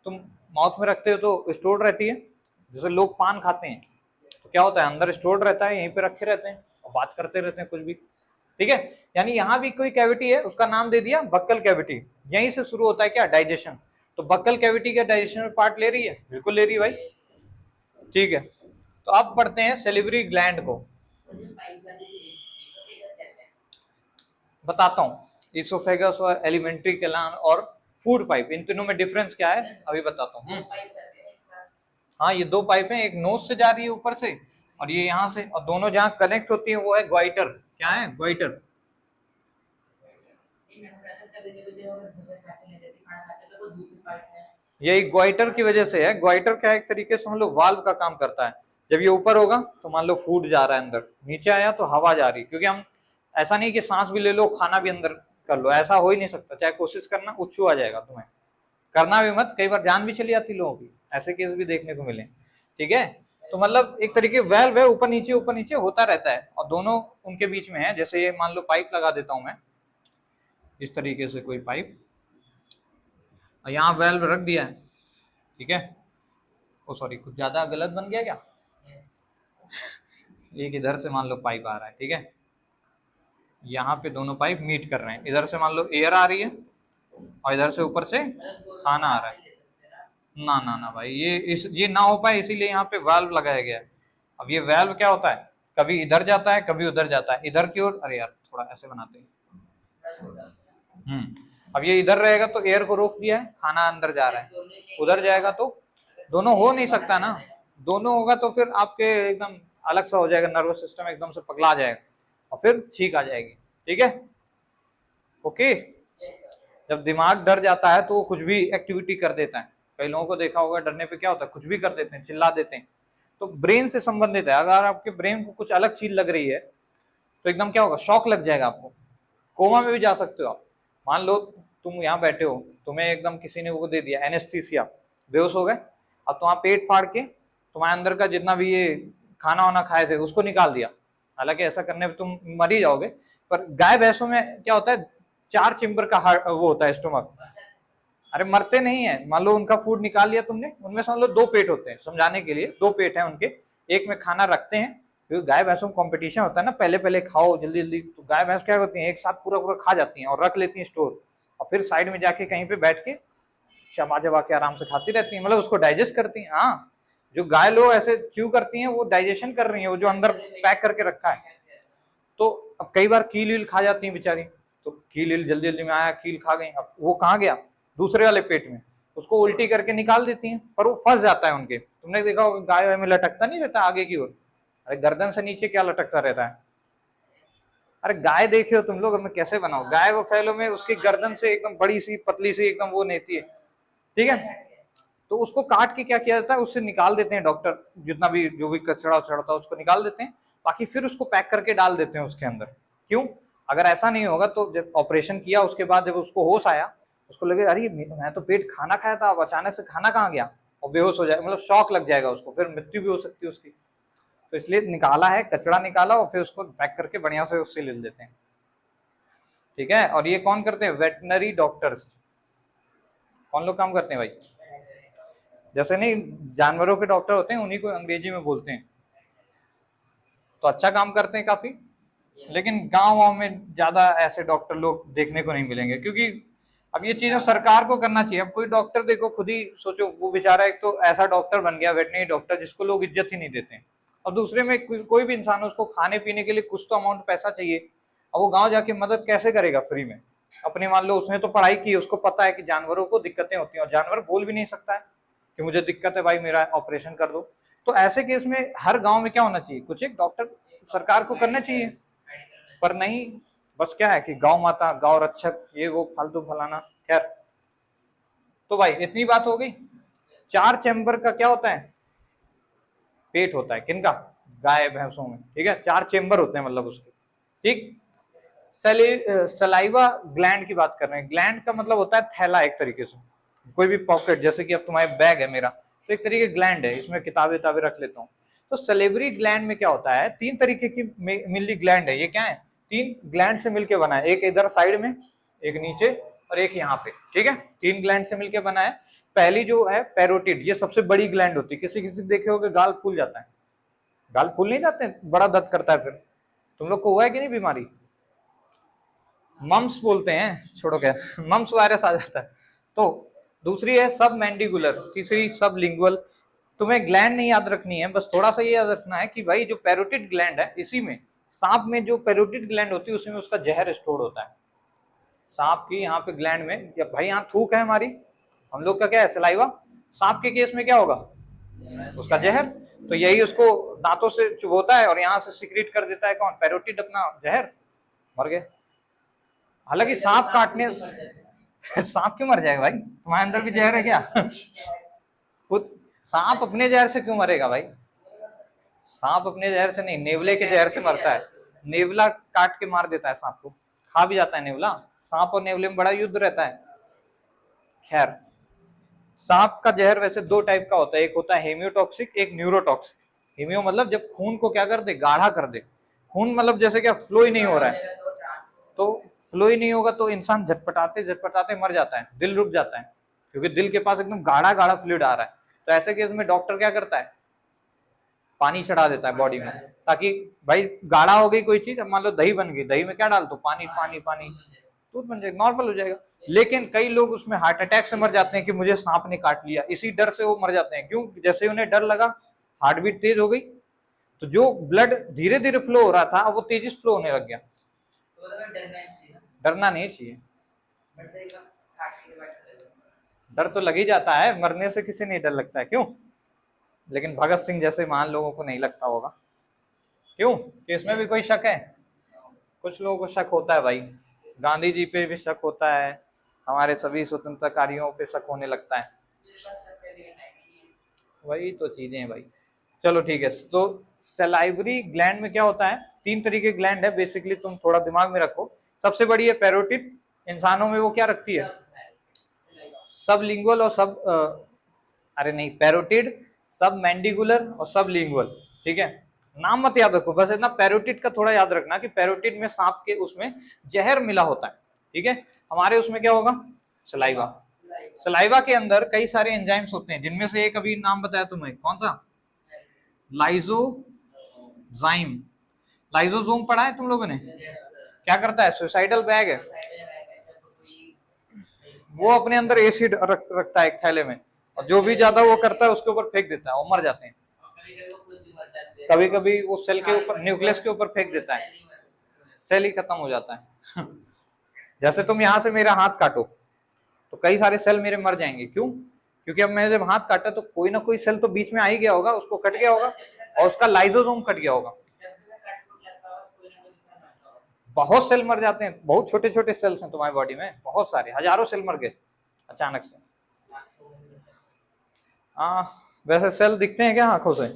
तुम माउथ में रखते हो तो स्टोर रहती है। जैसे लोग पान खाते हैं तो क्या होता है? अंदर स्टोर रहता है, यहीं पे रखे रहते हैं और बात करते रहते हैं कुछ भी, ठीक है। यानी यहाँ भी कोई कैविटी है, उसका नाम दे दिया बक्कल कैविटी। यहीं से शुरू होता है क्या? डाइजेशन। तो बक्कल कैविटी का डाइजेशन में पार्ट ले रही है? बिल्कुल ले रही है भाई, ठीक है। तो अब पढ़ते हैं सेलिवरी ग्लैंड को। बताता हूँ, इसोफेगस और एलिमेंट्री कैनाल और फूड पाइप, इन तीनों में डिफरेंस क्या है अभी बताता हूँ। हाँ ये दो पाइप हैं, एक नोज से जा रही है ऊपर से और ये यहाँ से, और दोनों जहाँ कनेक्ट होती है वो है ग्वाइटर। क्या है? ग्वाइटर। यही ग्वाइटर की वजह से है। ग्वाइटर क्या है? एक तरीके से समझ लो वाल्व का काम करता है। जब ये ऊपर होगा तो मान लो फूड जा रहा है अंदर, नीचे आया तो हवा जा रही, क्योंकि हम ऐसा नहीं कि सांस भी ले लो खाना भी अंदर कर लो, ऐसा हो ही नहीं सकता। चाहे कोशिश करना, उच्छू आ जाएगा तुम्हें, करना भी मत, कई बार जान भी चली जाती लोगों की, ऐसे केस भी देखने को मिले, ठीक है। तो मतलब एक तरीके वेल्व है, ऊपर नीचे होता रहता है और दोनों उनके बीच में है। जैसे ये मान लो पाइप लगा देता हूं मैं, इस तरीके से कोई पाइप, और यहाँ वेल्व रख दिया है, ठीक है। ओ सॉरी, कुछ ज्यादा गलत बन गया क्या? एक इधर से मान लो पाइप आ रहा है, ठीक है, यहाँ पे दोनों पाइप मीट कर रहे हैं। इधर से मान लो एयर आ रही है और इधर से ऊपर से खाना आ रहा है। ना ना ना भाई, ये ना हो पाए, इसीलिए यहाँ पे वाल्व लगाया गया है। अब ये वाल्व क्या होता है? कभी इधर जाता है, कभी उधर जाता है। इधर की ओर, अरे यार थोड़ा ऐसे बनाते हैं। अब ये इधर रहेगा तो एयर को रोक दिया है, खाना अंदर जा रहा है। उधर जाएगा तो दोनों हो नहीं सकता ना, दोनों होगा तो फिर आपके एकदम अलग सा हो जाएगा, नर्वस सिस्टम एकदम से पगला जाएगा और फिर छींक आ जाएगी, ठीक है, ओके। जब दिमाग डर जाता है तो वो कुछ भी एक्टिविटी कर देता है। कई लोगों को देखा होगा डरने पे क्या होता है? कुछ भी कर देते हैं, चिल्ला देते हैं। तो ब्रेन से संबंधित है। अगर आपके ब्रेन को कुछ अलग चीज लग रही है तो एकदम क्या होगा? शॉक लग जाएगा आपको, कोमा में भी जा सकते हो आप। मान लो तुम यहाँ बैठे हो, तुम्हें एकदम किसी ने वो दे दिया एनेस्थीसिया, बेहोश हो गए। अब तुम्हारा पेट फाड़ के तुम्हारे अंदर का जितना भी ये खाना वाना खाए थे उसको निकाल दिया। हालांकि ऐसा करने पे तुम मर ही जाओगे, पर गाय भैंसों में क्या होता है? 4 चेम्बर का वो होता है स्टोमक। अरे मरते नहीं है, मान लो उनका फूड निकाल लिया तुमने, उनमें समझ लो 2 पेट होते हैं, समझाने के लिए 2 पेट हैं उनके। एक में खाना रखते हैं, क्योंकि गाय भैंसों में कॉम्पिटिशन होता है ना, पहले पहले खाओ जल्दी जल्दी, तो गाय भैंस क्या होती है? एक साथ पूरा पूरा खा जाती हैं और रख लेती हैं स्टोर, और फिर साइड में जाके कहीं पे बैठ के चबा चबा के आराम से खाती रहती हैं, मतलब उसको डाइजेस्ट करती हैं। हाँ, जो गाय लोग ऐसे च्यू करती हैं वो डाइजेशन कर रही है, वो जो अंदर पैक करके रखा है। तो अब कई बार कील वील खा जाती है बेचारी, तो कील वील जल्दी जल्दी में आया, कील खा गई, अब वो कहाँ गया? दूसरे वाले पेट में, उसको उल्टी करके निकाल देती हैं, पर वो फंस जाता है उनके। तुमने देखा होगा गाय में लटकता नहीं रहता आगे की ओर, अरे गर्दन से नीचे क्या लटकता रहता है? अरे गाय देखे हो तुम लोग, मैं कैसे बनाऊं? गाय वो फैलो में उसकी गर्दन से एकदम बड़ी सी पतली सी एकदम वो रहती है, ठीक है। तो उसको काट के क्या किया जाता है, उससे निकाल देते हैं डॉक्टर, जितना भी जो भी कचरा उचड़ा था उसको निकाल देते हैं, बाकी फिर उसको पैक करके डाल देते हैं उसके अंदर। क्यों? अगर ऐसा नहीं होगा तो जब ऑपरेशन किया उसके बाद जब उसको होश आया, उसको लगे अरे मैं तो पेट खाना खाया था, अब अचानक से खाना कहाँ गया, और बेहोश हो जाए, मतलब शॉक लग जाएगा उसको, फिर मृत्यु भी हो सकती है उसकी। तो इसलिए निकाला है, कचरा निकाला और फिर उसको पैक करके बढ़िया से उससे ले लेते हैं, ठीक है। और ये कौन करते हैं? Veterinary doctors. कौन लोग काम करते हैं भाई? जैसे नहीं जानवरों के डॉक्टर होते हैं, उन्हीं को अंग्रेजी में बोलते हैं। तो अच्छा काम करते हैं काफी, लेकिन गांव में ज्यादा ऐसे डॉक्टर लोग देखने को नहीं मिलेंगे, क्योंकि अब ये चीजें सरकार को करना चाहिए। अब कोई डॉक्टर देखो, खुद ही सोचो, वो बेचारा एक तो ऐसा डॉक्टर बन गया वेटनरी डॉक्टर जिसको लोग इज्जत ही नहीं देते हैं, और दूसरे में कोई भी इंसान उसको खाने पीने के लिए कुछ तो अमाउंट पैसा चाहिए। अब वो गाँव जाके मदद कैसे करेगा फ्री में? अपने मान लो उसने तो पढ़ाई की, उसको पता है कि जानवरों को दिक्कतें होती हैं, और जानवर बोल भी नहीं सकता है कि मुझे दिक्कत है भाई, मेरा ऑपरेशन कर दो। तो ऐसे केस में हर गांव में क्या होना चाहिए, कुछ एक डॉक्टर सरकार को करना चाहिए, पर नहीं, बस क्या है कि गौ माता, गौ रक्षक, ये वो फालतू फलाना। खैर, तो भाई इतनी बात हो गई। 4 चैम्बर का क्या होता है? पेट होता है, किनका? गाय भैंसों में, ठीक है। 4 चैम्बर होते हैं मतलब उसके, ठीक। सलाइवा ग्लैंड की बात कर रहे हैं। ग्लैंड का मतलब होता है थैला, एक तरीके से कोई भी पॉकेट, जैसे कि अब तुम्हारे बैग है मेरा, तो एक तरीके ग्लैंड है, इसमें किताबें किताबें रख लेता हूँ। तो सलेवरी ग्लैंड में क्या होता है, 3 तरीके की मिली ग्लैंड है। ये क्या है? 3 ग्लैंड से मिलकर बना है, एक इधर साइड में, एक नीचे, और एक यहाँ पे, ठीक है। 3 ग्लैंड से मिलकर बना है। पहली जो है पैरोटिड, ये सबसे बड़ी ग्लैंड होती है। किसी किसी देखे होगे गाल फूल जाता है, गाल फूल नहीं जाते हैं, बड़ा दर्द करता है। फिर तुम लोग को हुआ है कि नहीं बीमारी? मम्स बोलते हैं, छोड़ो क्या, मम्स वायरस आ जाता है। तो दूसरी है सब मैंडिकुलर, तीसरी सब लिंगुअल। तुम्हें ग्लैंड नहीं याद रखनी है, बस थोड़ा सा ये याद रखना है कि भाई जो पैरोटिड ग्लैंड है, इसी में सांप में जो पैरोटिड ग्लैंड होती है उसमें उसका जहर स्टोर होता है। सांप की यहाँ पे ग्लैंड में, जब भाई यहाँ थूक है हमारी, हम लोग का क्या है, सलाइवा, सांप के केस में क्या होगा, उसका जहर। तो यही उसको दांतों से चुभोता है और यहाँ से सिक्रीट कर देता है कौन, पैरोटिड अपना जहर, मर गए। हालांकि सांप काटने सांप क्यों मर जाएगा भाई, तुम्हारे अंदर भी जहर है क्या? खुद सांप अपने जहर से क्यों मरेगा भाई? सांप अपने जहर से नहीं, नेवले के जहर से मरता है। नेवला काट के मार देता है सांप को, खा भी जाता है नेवला। सांप और नेवले में बड़ा युद्ध रहता है। खैर, सांप का जहर वैसे 2 टाइप का होता है, एक होता है हेमियोटॉक्सिक, एक न्यूरोटॉक्सिक। हेमियो मतलब जब खून को क्या कर दे, गाढ़ा कर दे। खून मतलब जैसे क्या, फ्लो ही नहीं हो रहा है, तो फ्लो ही नहीं होगा तो इंसान झटपटाते झटपटाते मर जाता है, दिल रुक जाता है, क्योंकि दिल के पास एकदम गाढ़ा गाढ़ा फ्लूइड आ रहा है। तो ऐसे केस में डॉक्टर क्या करता है, पानी चढ़ा देता है बॉडी में, ताकि भाई गाढ़ा हो गई कोई चीज, अब मान लो दही बन गई, दही में क्या डाल दो, पानी पानी पानी, दूध बन जाएगा, नॉर्मल हो जाएगा। लेकिन कई लोग उसमें हार्ट अटैक से मर जाते हैं कि मुझे सांप ने काट लिया, इसी डर से वो मर जाते हैं। क्यों? जैसे उन्हें डर लगा, हार्ट बीट तेज हो गई, तो जो ब्लड धीरे धीरे फ्लो हो रहा था अब वो तेजी से फ्लो होने लग गया। डरना नहीं चाहिए, डर तो लग ही जाता है, मरने से किसी नहीं डर लगता है, क्यों? लेकिन भगत सिंह जैसे महान लोगों को नहीं लगता होगा, क्यों? कि इसमें भी कोई शक है? कुछ लोगों को शक होता है भाई, गांधी जी पे भी शक होता है, हमारे सभी स्वतंत्रकारियों पे शक होने लगता है। वही तो चीजें हैं भाई। चलो ठीक है। तो सलाइवरी ग्लैंड में क्या होता है, 3 तरीके ग्लैंड है बेसिकली, तुम थोड़ा दिमाग में रखो। सबसे बड़ी है पैरोटिड, इंसानों में वो क्या रखती है, सब लिंगुअल और सब अरे नहीं, पैरोटिड, सब मैंडिकुलर और सब लिंगुअल, ठीक है। नाम मत याद रखो, बस इतना पैरोटिड का थोड़ा याद रखना कि पैरोटिड में सांप के उसमें जहर मिला होता है, ठीक है। हमारे उसमें क्या होगा, सलाइवा। सलाइवा के अंदर कई सारे एंजाइम्स होते हैं, जिनमें से एक अभी नाम बताया तुम्हें, कौन सा, लाइजोजाइम। लाइजोजोम पढ़ा है तुम लोगों ने? क्या करता है, सुसाइडल बैग है, वो अपने अंदर एसिड रखता है एक थैले में, और जो भी ज्यादा वो करता है उसके ऊपर फेंक देता है, वो मर जाते हैं। कभी कभी वो सेल के ऊपर, न्यूक्लियस के ऊपर फेंक देता है, सेल ही खत्म हो जाता है। जैसे तुम यहाँ से मेरा हाथ काटो तो कई सारे सेल मेरे मर जाएंगे, क्यों? क्योंकि अब मैंने जब हाथ काटा तो कोई ना कोई सेल तो बीच में आ ही गया होगा, उसको कट गया होगा, और उसका लाइजोसोम कट गया होगा। बहुत सेल मर जाते हैं, बहुत छोटे छोटे सेल्स हैं तुम्हारी बॉडी में, बहुत सारे हजारों सेल मर गए अचानक से। वैसे सेल दिखते हैं क्या आंखों से?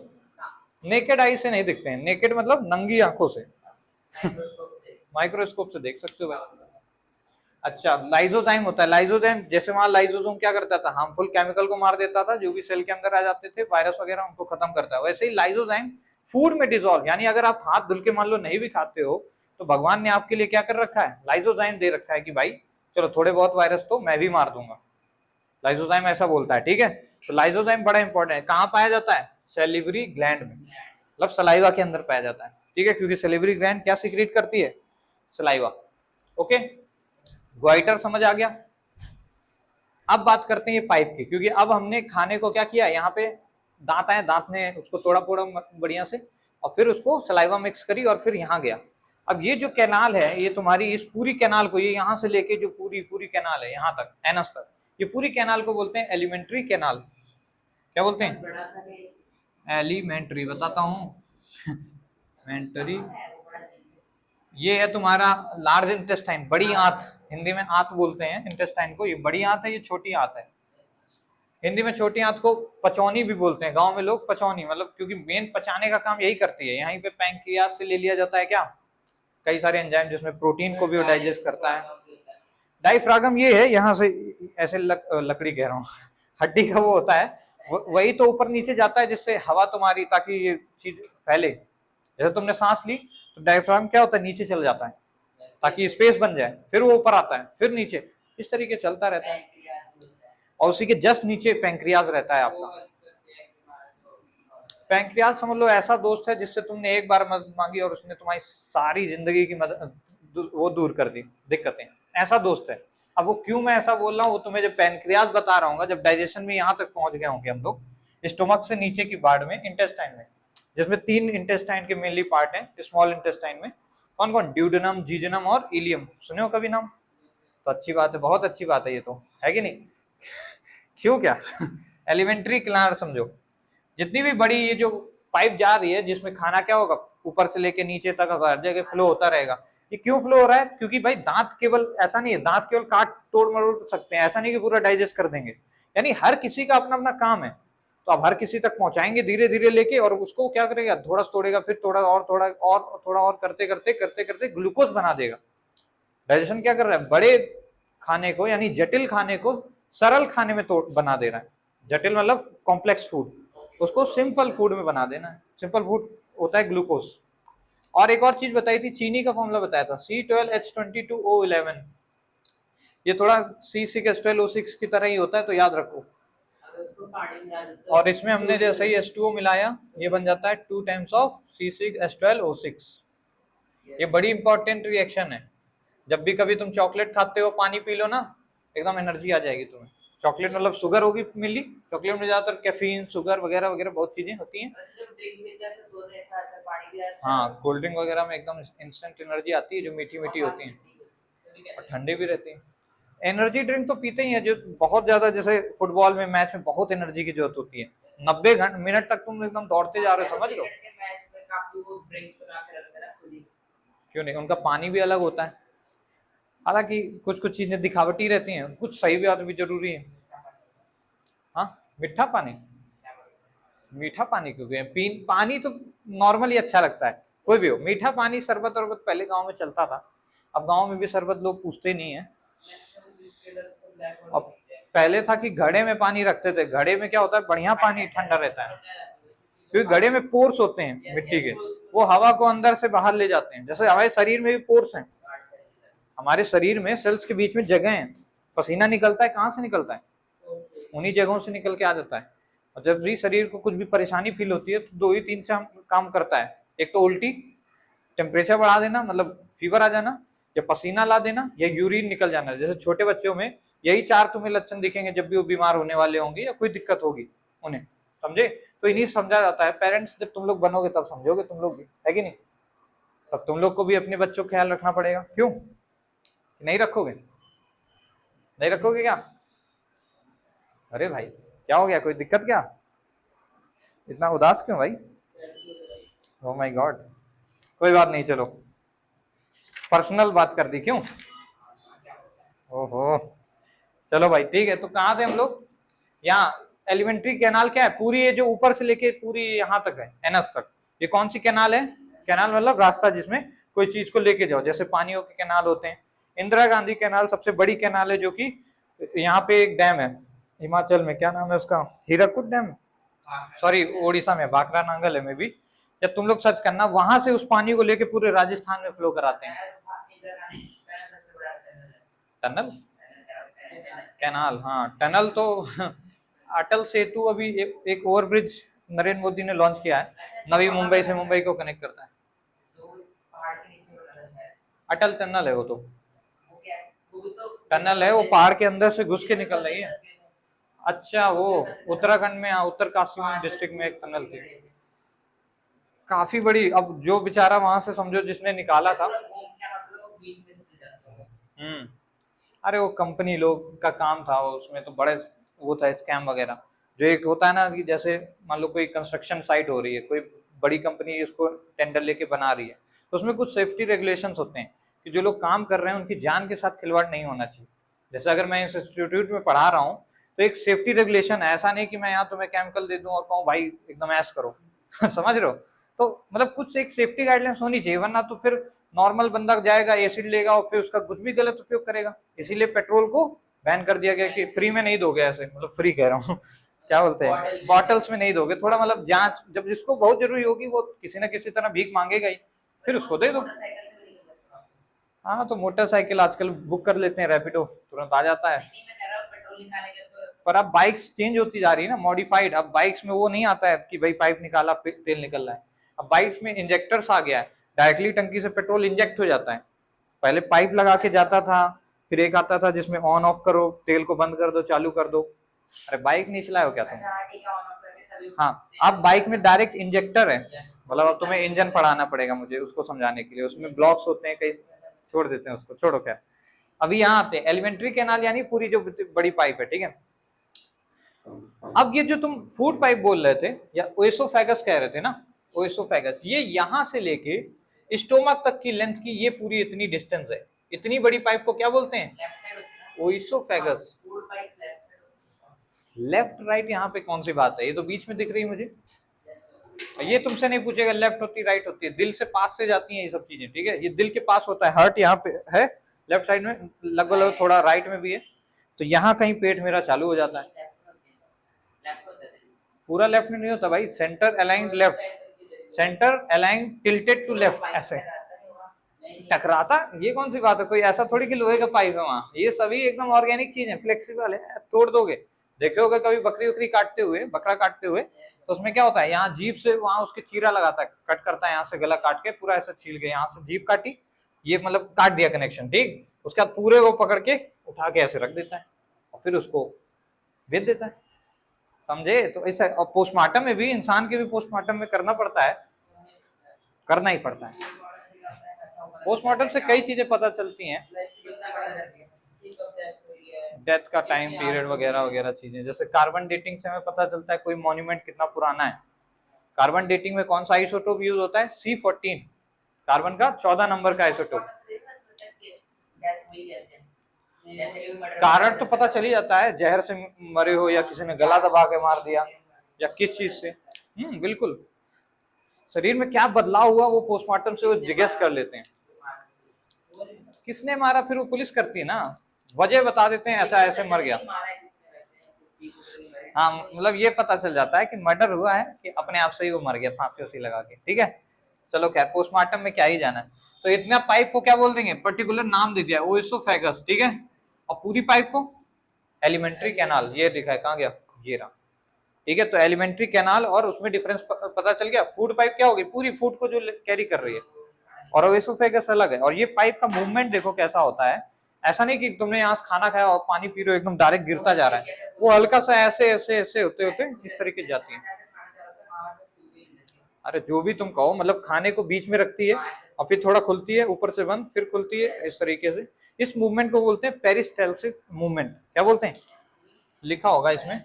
नेकेड आई से नहीं दिखते हैं, नेकेड मतलब नंगी आंखों से। माइक्रोस्कोप से देख सकते हो भाई। अच्छा, लाइजोजाइम होता है। लाइजोजाइम जैसे वहां लाइजोसोम क्या करता था, हार्मफुल केमिकल को मार देता था, जो भी सेल के अंदर आ जाते थे वायरस वगैरह, उनको खत्म करता है। वैसे ही लाइजोजाइम फूड में डिजोल्व, यानी अगर आप हाथ धुल के मान लो नहीं भी खाते हो तो भगवान ने आपके लिए क्या कर रखा है, लाइजोजाइम दे रखा है कि भाई चलो थोड़े बहुत वायरस तो मैं भी मार दूंगा। लाइजोजाइम ऐसा बोलता है, ठीक है। तो लाइजोजाइम बड़ा इंपॉर्टेंट है। कहाँ पाया जाता है? सेलिवरी ग्लैंड में, मतलब सलाइवा के अंदर पाया जाता है, ठीक है, क्योंकि सेलिवरी ग्लैंड क्या सीक्रेट करती है? सलाइवा। ओके, ग्वाइटर समझ आ गया। अब बात करते हैं ये पाइप की, क्योंकि अब हमने खाने को क्या किया, यहाँ पे दांत आए, दांत ने उसको तोड़ा फोड़ा बढ़िया से, और फिर उसको सलाइवा मिक्स करी और फिर यहाँ गया। अब ये जो कैनाल है, ये तुम्हारी इस पूरी कैनाल को, ये यहाँ से लेके जो पूरी पूरी कैनाल है यहाँ तक, एनस तक, ये पूरी कैनाल को बोलते हैं एलिमेंट्री कैनाल। क्या बोलते हैं? एलिमेंट्री, बताता हूँ। एलिमेंट्री, ये है तुम्हारा लार्ज इंटेस्टाइन, बड़ी आंत, हिंदी में आंत बोलते हैं इंटेस्टाइन को। ये बड़ी आंत है, ये छोटी आंत है। हिंदी में छोटी आंत को पचौनी भी बोलते हैं, गांव में लोग पचौनी, मतलब क्योंकि मेन पचाने का काम यही करती है। यहीं पे पैंक्रियाज से ले लिया जाता है क्या, कई सारे एंजाइम, जिसमें प्रोटीन को भी वो डाइजेस्ट करता है। डायफ्रागम ये है, यहाँ से ऐसे लकड़ी कह रहा हूँ, हड्डी का वो होता है, वही तो ऊपर नीचे जाता है जिससे हवा तुम्हारी, ताकि ये चीज फैले। जैसे तुमने सांस ली तो डायफ्रागम क्या होता है, नीचे चल जाता है ताकि स्पेस बन जाए, फिर वो ऊपर आता है, फिर नीचे, इस तरीके चलता रहता है। और उसी के जस्ट नीचे पैंक्रियाज रहता है आपका। पैंक्रियाज समझ लो ऐसा दोस्त है जिससे तुमने एक बार मदद मांगी और उसने तुम्हारी सारी जिंदगी की मदद वो दूर कर दी, दिक्कतें, ऐसा दोस्त है। अब वो क्यों मैं ऐसा बोल रहा हूँ, वो तुम्हें जब पैंक्रियाज बता रहा हूँ, जब डाइजेशन में यहाँ तक पहुंच गए होंगे हम लोग, स्टोमक से नीचे की पार्ट में, इंटेस्टाइन में, जिसमें 3 इंटेस्टाइन के मेनली पार्ट हैं स्मॉल इंटेस्टाइन में। कौन कौन? ड्यूडेनम, जीजेनम और इलियम। सुने हो कभी नाम? तो अच्छी बात है, बहुत अच्छी बात है ये तो, है कि नहीं? क्यों क्या? एलिमेंट्री कैनाल समझो, जितनी भी बड़ी ये जो पाइप जा रही है, जिसमें खाना क्या होगा, ऊपर से लेके नीचे तक हर जगह फ्लो होता रहेगा। ये क्यों फ्लो हो रहा है? क्योंकि भाई दांत केवल ऐसा नहीं है, दांत केवल काट तोड़ मरोड़ सकते हैं, ऐसा नहीं कि पूरा डाइजेस्ट कर देंगे, यानी हर किसी का अपना अपना काम है। तो अब हर किसी तक पहुंचाएंगे धीरे धीरे लेके, और उसको क्या करेगा, थोड़ा तोड़ेगा, फिर थोड़ा और, थोड़ा और, थोड़ा और, करते करते करते करते ग्लूकोज बना देगा। डाइजेशन क्या कर रहा है, बड़े खाने को, यानी जटिल खाने को सरल खाने में तोड़ बना दे रहा है। जटिल मतलब कॉम्प्लेक्स फूड, उसको सिंपल फूड में बना देना है। सिंपल फूड होता है ग्लूकोज। और एक और चीज बताई थी, चीनी का फॉर्मूला बताया था, C12H22O11। ये थोड़ा C6H12O6 की तरह ही होता है, तो याद रखो। और इसमें हमने जैसे ही H2O मिलाया, ये बन जाता है 2 टाइम्स ऑफ C6H12O6। ये बड़ी इंपॉर्टेंट रिएक्शन है। जब भी कभी तुम चॉकलेट खाते हो, पानी पी लो ना, एकदम एनर्जी आ जाएगी तुम्हें। चॉकलेट मतलब शुगर होगी मिली, चॉकलेट में ज्यादातर कैफीन, शुगर वगैरह वगैरह बहुत चीजें होती हैं। हाँ, कोल्ड ड्रिंक वगैरह में एकदम इंस्टेंट एनर्जी आती है, जो मीठी मीठी होती है और ठंडी भी रहती है। एनर्जी ड्रिंक तो पीते ही है जो बहुत ज्यादा, जैसे फुटबॉल में मैच में बहुत एनर्जी की जरूरत होती है, 90 मिनट तक तुम एकदम दौड़ते जा रहे हो, समझ लो। क्यों नहीं, उनका पानी भी अलग होता है। हालांकि कुछ कुछ चीजें दिखावटी रहती हैं, कुछ सही भी आदमी जरूरी है। हाँ, मीठा पानी, मीठा पानी क्योंकि पानी तो नॉर्मली अच्छा लगता है, कोई भी हो। मीठा पानी, शरबत वरबत पहले गांव में चलता था, अब गांव में भी शरबत लोग पूछते नहीं है। अब पहले था कि घड़े में पानी रखते थे, घड़े में क्या होता है, बढ़िया पानी ठंडा रहता है, क्योंकि घड़े में पोर्स होते हैं मिट्टी के, वो हवा को अंदर से बाहर ले जाते हैं। जैसे हमारे शरीर में भी पोर्स हैं, हमारे शरीर में सेल्स के बीच में जगह है, पसीना निकलता है, कहाँ से निकलता है, उन्हीं जगहों से निकल के आ जाता है। और जब भी शरीर को कुछ भी परेशानी फील होती है तो 2 ही 3 से हम काम करता है, एक तो उल्टी, टेम्परेचर बढ़ा देना मतलब फीवर आ जाना, या पसीना ला देना, या यूरिन निकल जाना। जैसे छोटे बच्चों में यही 4 तुम्हें लक्षण दिखेंगे जब भी वो बीमार होने वाले होंगे या कोई दिक्कत होगी उन्हें, समझे? तो इन्हीं समझा जाता है। पेरेंट्स जब तुम लोग बनोगे तब समझोगे तुम लोग भी, है कि नहीं? तब तुम लोग को भी अपने बच्चों का ख्याल रखना पड़ेगा। क्यों नहीं रखोगे? नहीं रखोगे क्या? अरे भाई क्या हो गया, कोई दिक्कत क्या? इतना उदास क्यों भाई? ओ माय गॉड, कोई बात नहीं, चलो पर्सनल बात कर दी क्यों? ओहो, चलो भाई ठीक है। तो कहाँ थे हम लोग? यहाँ एलिमेंट्री कैनाल क्या है, पूरी ये जो ऊपर से लेके पूरी यहाँ तक है, एनस तक, ये कौन सी कैनाल है? कैनाल मतलब रास्ता जिसमें कोई चीज को लेके जाओ, जैसे पानियों के कैनाल होते हैं। इंदिरा गांधी कैनाल सबसे बड़ी कैनाल है, जो कि यहाँ पे एक डैम है हिमाचल में, क्या नाम है उसका, हीराकुद डैम, सॉरी उड़ीसा में बाकरा नांगल है में भी। जब तुम लोग सर्च करना, वहां से उस पानी को लेके पूरे राजस्थान में फ्लो कराते हैं। टनल, कैनाल, हाँ टनल तो अटल सेतु अभी एक ओवर ब्रिज नरेंद्र मोदी ने लॉन्च किया है, नवी मुंबई से मुंबई को कनेक्ट करता है। अटल टनल है वो तो, टनल है वो, पहाड़ के अंदर से घुस के निकल रही है। अच्छा, वो उत्तराखंड में, उत्तरकाशी डिस्ट्रिक्ट में एक टनल थी, काफी बड़ी। अब जो बेचारा वहां से समझो जिसने निकाला था, अरे वो कंपनी लोग का काम था, उसमें तो बड़े वो था स्कैम वगैरह। जो एक होता है ना कि जैसे मान लो कोई कंस्ट्रक्शन साइट हो रही है, कोई बड़ी कंपनी इसको टेंडर लेके बना रही है, तो उसमें कुछ सेफ्टी रेगुलेशंस होते हैं कि जो लोग काम कर रहे हैं उनकी जान के साथ खिलवाड़ नहीं होना चाहिए। जैसे अगर मैं इस इंस्टीट्यूट में पढ़ा रहा हूँ, तो एक सेफ्टी रेगुलेशन है, ऐसा नहीं कि मैं यहाँ तुम्हें केमिकल दे दूं और कहूँ भाई एकदम ऐश करो समझ रहे हो? तो मतलब कुछ एक सेफ्टी गाइडलाइंस होनी चाहिए, वरना तो फिर नॉर्मल बंदा जाएगा एसिड लेगा और फिर उसका कुछ भी गलत उपयोग करेगा। इसीलिए पेट्रोल को बैन कर दिया गया कि फ्री में नहीं दोगे, ऐसे मतलब फ्री कह रहा हूँ क्या बोलते हैं, बॉटल्स में नहीं दोगे, थोड़ा मतलब जांच, जब जिसको बहुत जरूरी होगी वो किसी ना किसी तरह भीख मांगेगा ही, फिर उसको दे दो। हाँ तो मोटरसाइकिल आजकल बुक कर लेते हैं, रैपिडो तुरंत आ जाता है। पर अब बाइक्स चेंज होती जा रही है ना, मॉडिफाइड। अब बाइक्स में वो नहीं आता है कि भाई पाइप निकाला तेल निकल रहा है, अब बाइक्स में इंजेक्टर्स आ गया है, डायरेक्टली टंकी से पेट्रोल इंजेक्ट हो जाता है। पहले पाइप लगा के जाता था, फिर एक आता था जिसमें ऑन ऑफ करो, तेल को बंद कर दो, चालू कर दो। अरे बाइक नहीं चलाए हो क्या तुम? हाँ, अब बाइक में डायरेक्ट इंजेक्टर है, मतलब अब तुम्हें इंजन पढ़ाना पड़ेगा मुझे उसको समझाने के लिए, उसमें ब्लॉक्स होते हैं कई, छोड़ देते हैं उसको, छोड़ो क्या। अभी यहाँ आते हैं एलिमेंट्री कैनाल, यानी पूरी जो बड़ी पाइप है, ठीक है। अब ये जो तुम फूड पाइप बोल रहे थे या ओएसोफेगस कह रहे थे ना, ओएसोफेगस, ये यहां से लेके स्टोमक तक की लेंथ की ये पूरी इतनी डिस्टेंस है, इतनी बड़ी पाइप को क्या बोलते हैं? ओएसोफेगस। लेफ्ट राइट यहाँ पे कौन सी बात है, ये तो बीच में दिख रही है मुझे। ये तुमसे नहीं पूछेगा लेफ्ट होती राइट होती है, दिल से पास से जाती है ये सब चीजें, ठीक है। ये दिल के पास होता है, हार्ट यहाँ पे है लेफ्ट साइड में, लगभग लगभग थोड़ा राइट में भी है, तो यहाँ कहीं पेट मेरा चालू हो जाता है। पूरा लेफ्ट में नहीं होता भाई, centre aligned left, centre aligned tilted to left, ऐसे टकराता। ये कौन सी बात है, कोई ऐसा थोड़ी कि लोहे का पाइप है वहाँ, ये सभी एकदम ऑर्गेनिक चीज है, फ्लेक्सिबल है, तोड़ दोगे। देखे होगे कभी बकरी उकरी काटते हुए, बकरा काटते हुए, तो उसमें क्या होता है, यहाँ जीप से वहां उसके चीरा लगाता है, कट करता है यहाँ से गला काट के पूरा ऐसा छील के, यहाँ से जीप काटी, ये मतलब काट दिया कनेक्शन, ठीक। उसके बाद पूरे वो पकड़ के उठा के ऐसे रख देता है और फिर उसको बेच देता है, समझे? तो ऐसा, और पोस्टमार्टम में भी, इंसान के भी पोस्टमार्टम में करना पड़ता है, करना ही पड़ता है। पोस्टमार्टम से कई चीजें पता चलती हैं, डेथ का टाइम पीरियड वगैरह वगैरह चीजें, जैसे कार्बन डेटिंग से हमें पता चलता है कोई मॉन्यूमेंट कितना पुराना है। कार्बन डेटिंग में कौन सा आइसोटोप यूज होता है? C14, कार्बन का 14 नंबर का आइसोटोप। कारण तो पता चल ही जाता है, जहर से मरे हो या किसी ने गला दबा के मार दिया या किस चीज से, बिल्कुल। शरीर में क्या बदलाव हुआ वो पोस्टमार्टम से वो जिज्ञेस कर लेते हैं, किसने मारा, फिर वो पुलिस करती है ना, वजह बता देते हैं ऐसा ऐसे मर गया। हाँ मतलब ये पता चल जाता है कि मर्डर हुआ है कि अपने आप से ही वो मर गया फांसी उसी लगा के, ठीक है। चलो खैर, पोस्टमार्टम में क्या ही जाना है। तो इतना पाइप को क्या बोल देंगे, पर्टिकुलर नाम दे दिया ओएसोफेगस, ठीक है। और पूरी पाइप को एलिमेंट्री कैनाल, ये दिखा है, कहाँ गया, ये रहा, ठीक है। तो एलिमेंट्री कैनाल, और उसमें डिफरेंस पता चल गया। फूड पाइप क्या होगी, पूरी फूड को जो कैरी कर रही है, और ओएसोफेगस अलग है। और ये पाइप का मूवमेंट देखो कैसा होता है, ऐसा नहीं कि तुमने यहाँ खाना खाया और पानी पी रहे हो एकदम डायरेक्ट गिरता जा रहा है, वो हल्का सा ऐसे ऐसे ऐसे होते होते इस तरीके से जाती है। अरे जो भी तुम कहो, मतलब खाने को बीच में रखती है और फिर थोड़ा खुलती है, ऊपर से बंद, फिर खुलती है, इस तरीके से। इस मूवमेंट को बोलते हैं पेरिस्टेल्सिक मूवमेंट। क्या बोलते हैं, लिखा होगा इसमें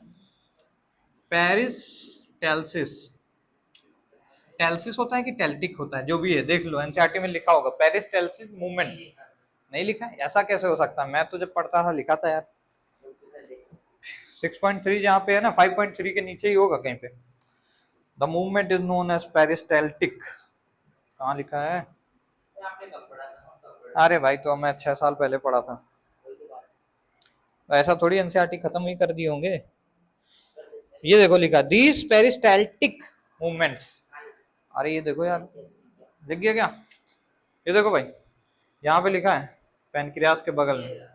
पेरिस्टेल्सिस, टेल्सिस होता है कि टेल्टिक होता है, जो भी है देख लो, एनसीईआरटी में लिखा होगा पेरिस्टेल्सिस मूवमेंट। नहीं लिखा है? ऐसा कैसे हो सकता है? मैं तो जब पढ़ता था लिखा था यार। 6.3 जहाँ पे है ना, 5.3 के नीचे ही होगा कहीं पे। The movement is known as peristaltic. कहाँ लिखा है? अरे भाई तो मैं 6 साल पहले पढ़ा था, ऐसा थोड़ी एनसीईआरटी खत्म ही कर दिए होंगे। ये देखो लिखा, दीज पेरिस्टेल्टिक मूवमेंट्स। अरे ये देखो यार, दिख गया क्या? ये देखो भाई, यहाँ पे लिखा है पेनक्रियास के बगल में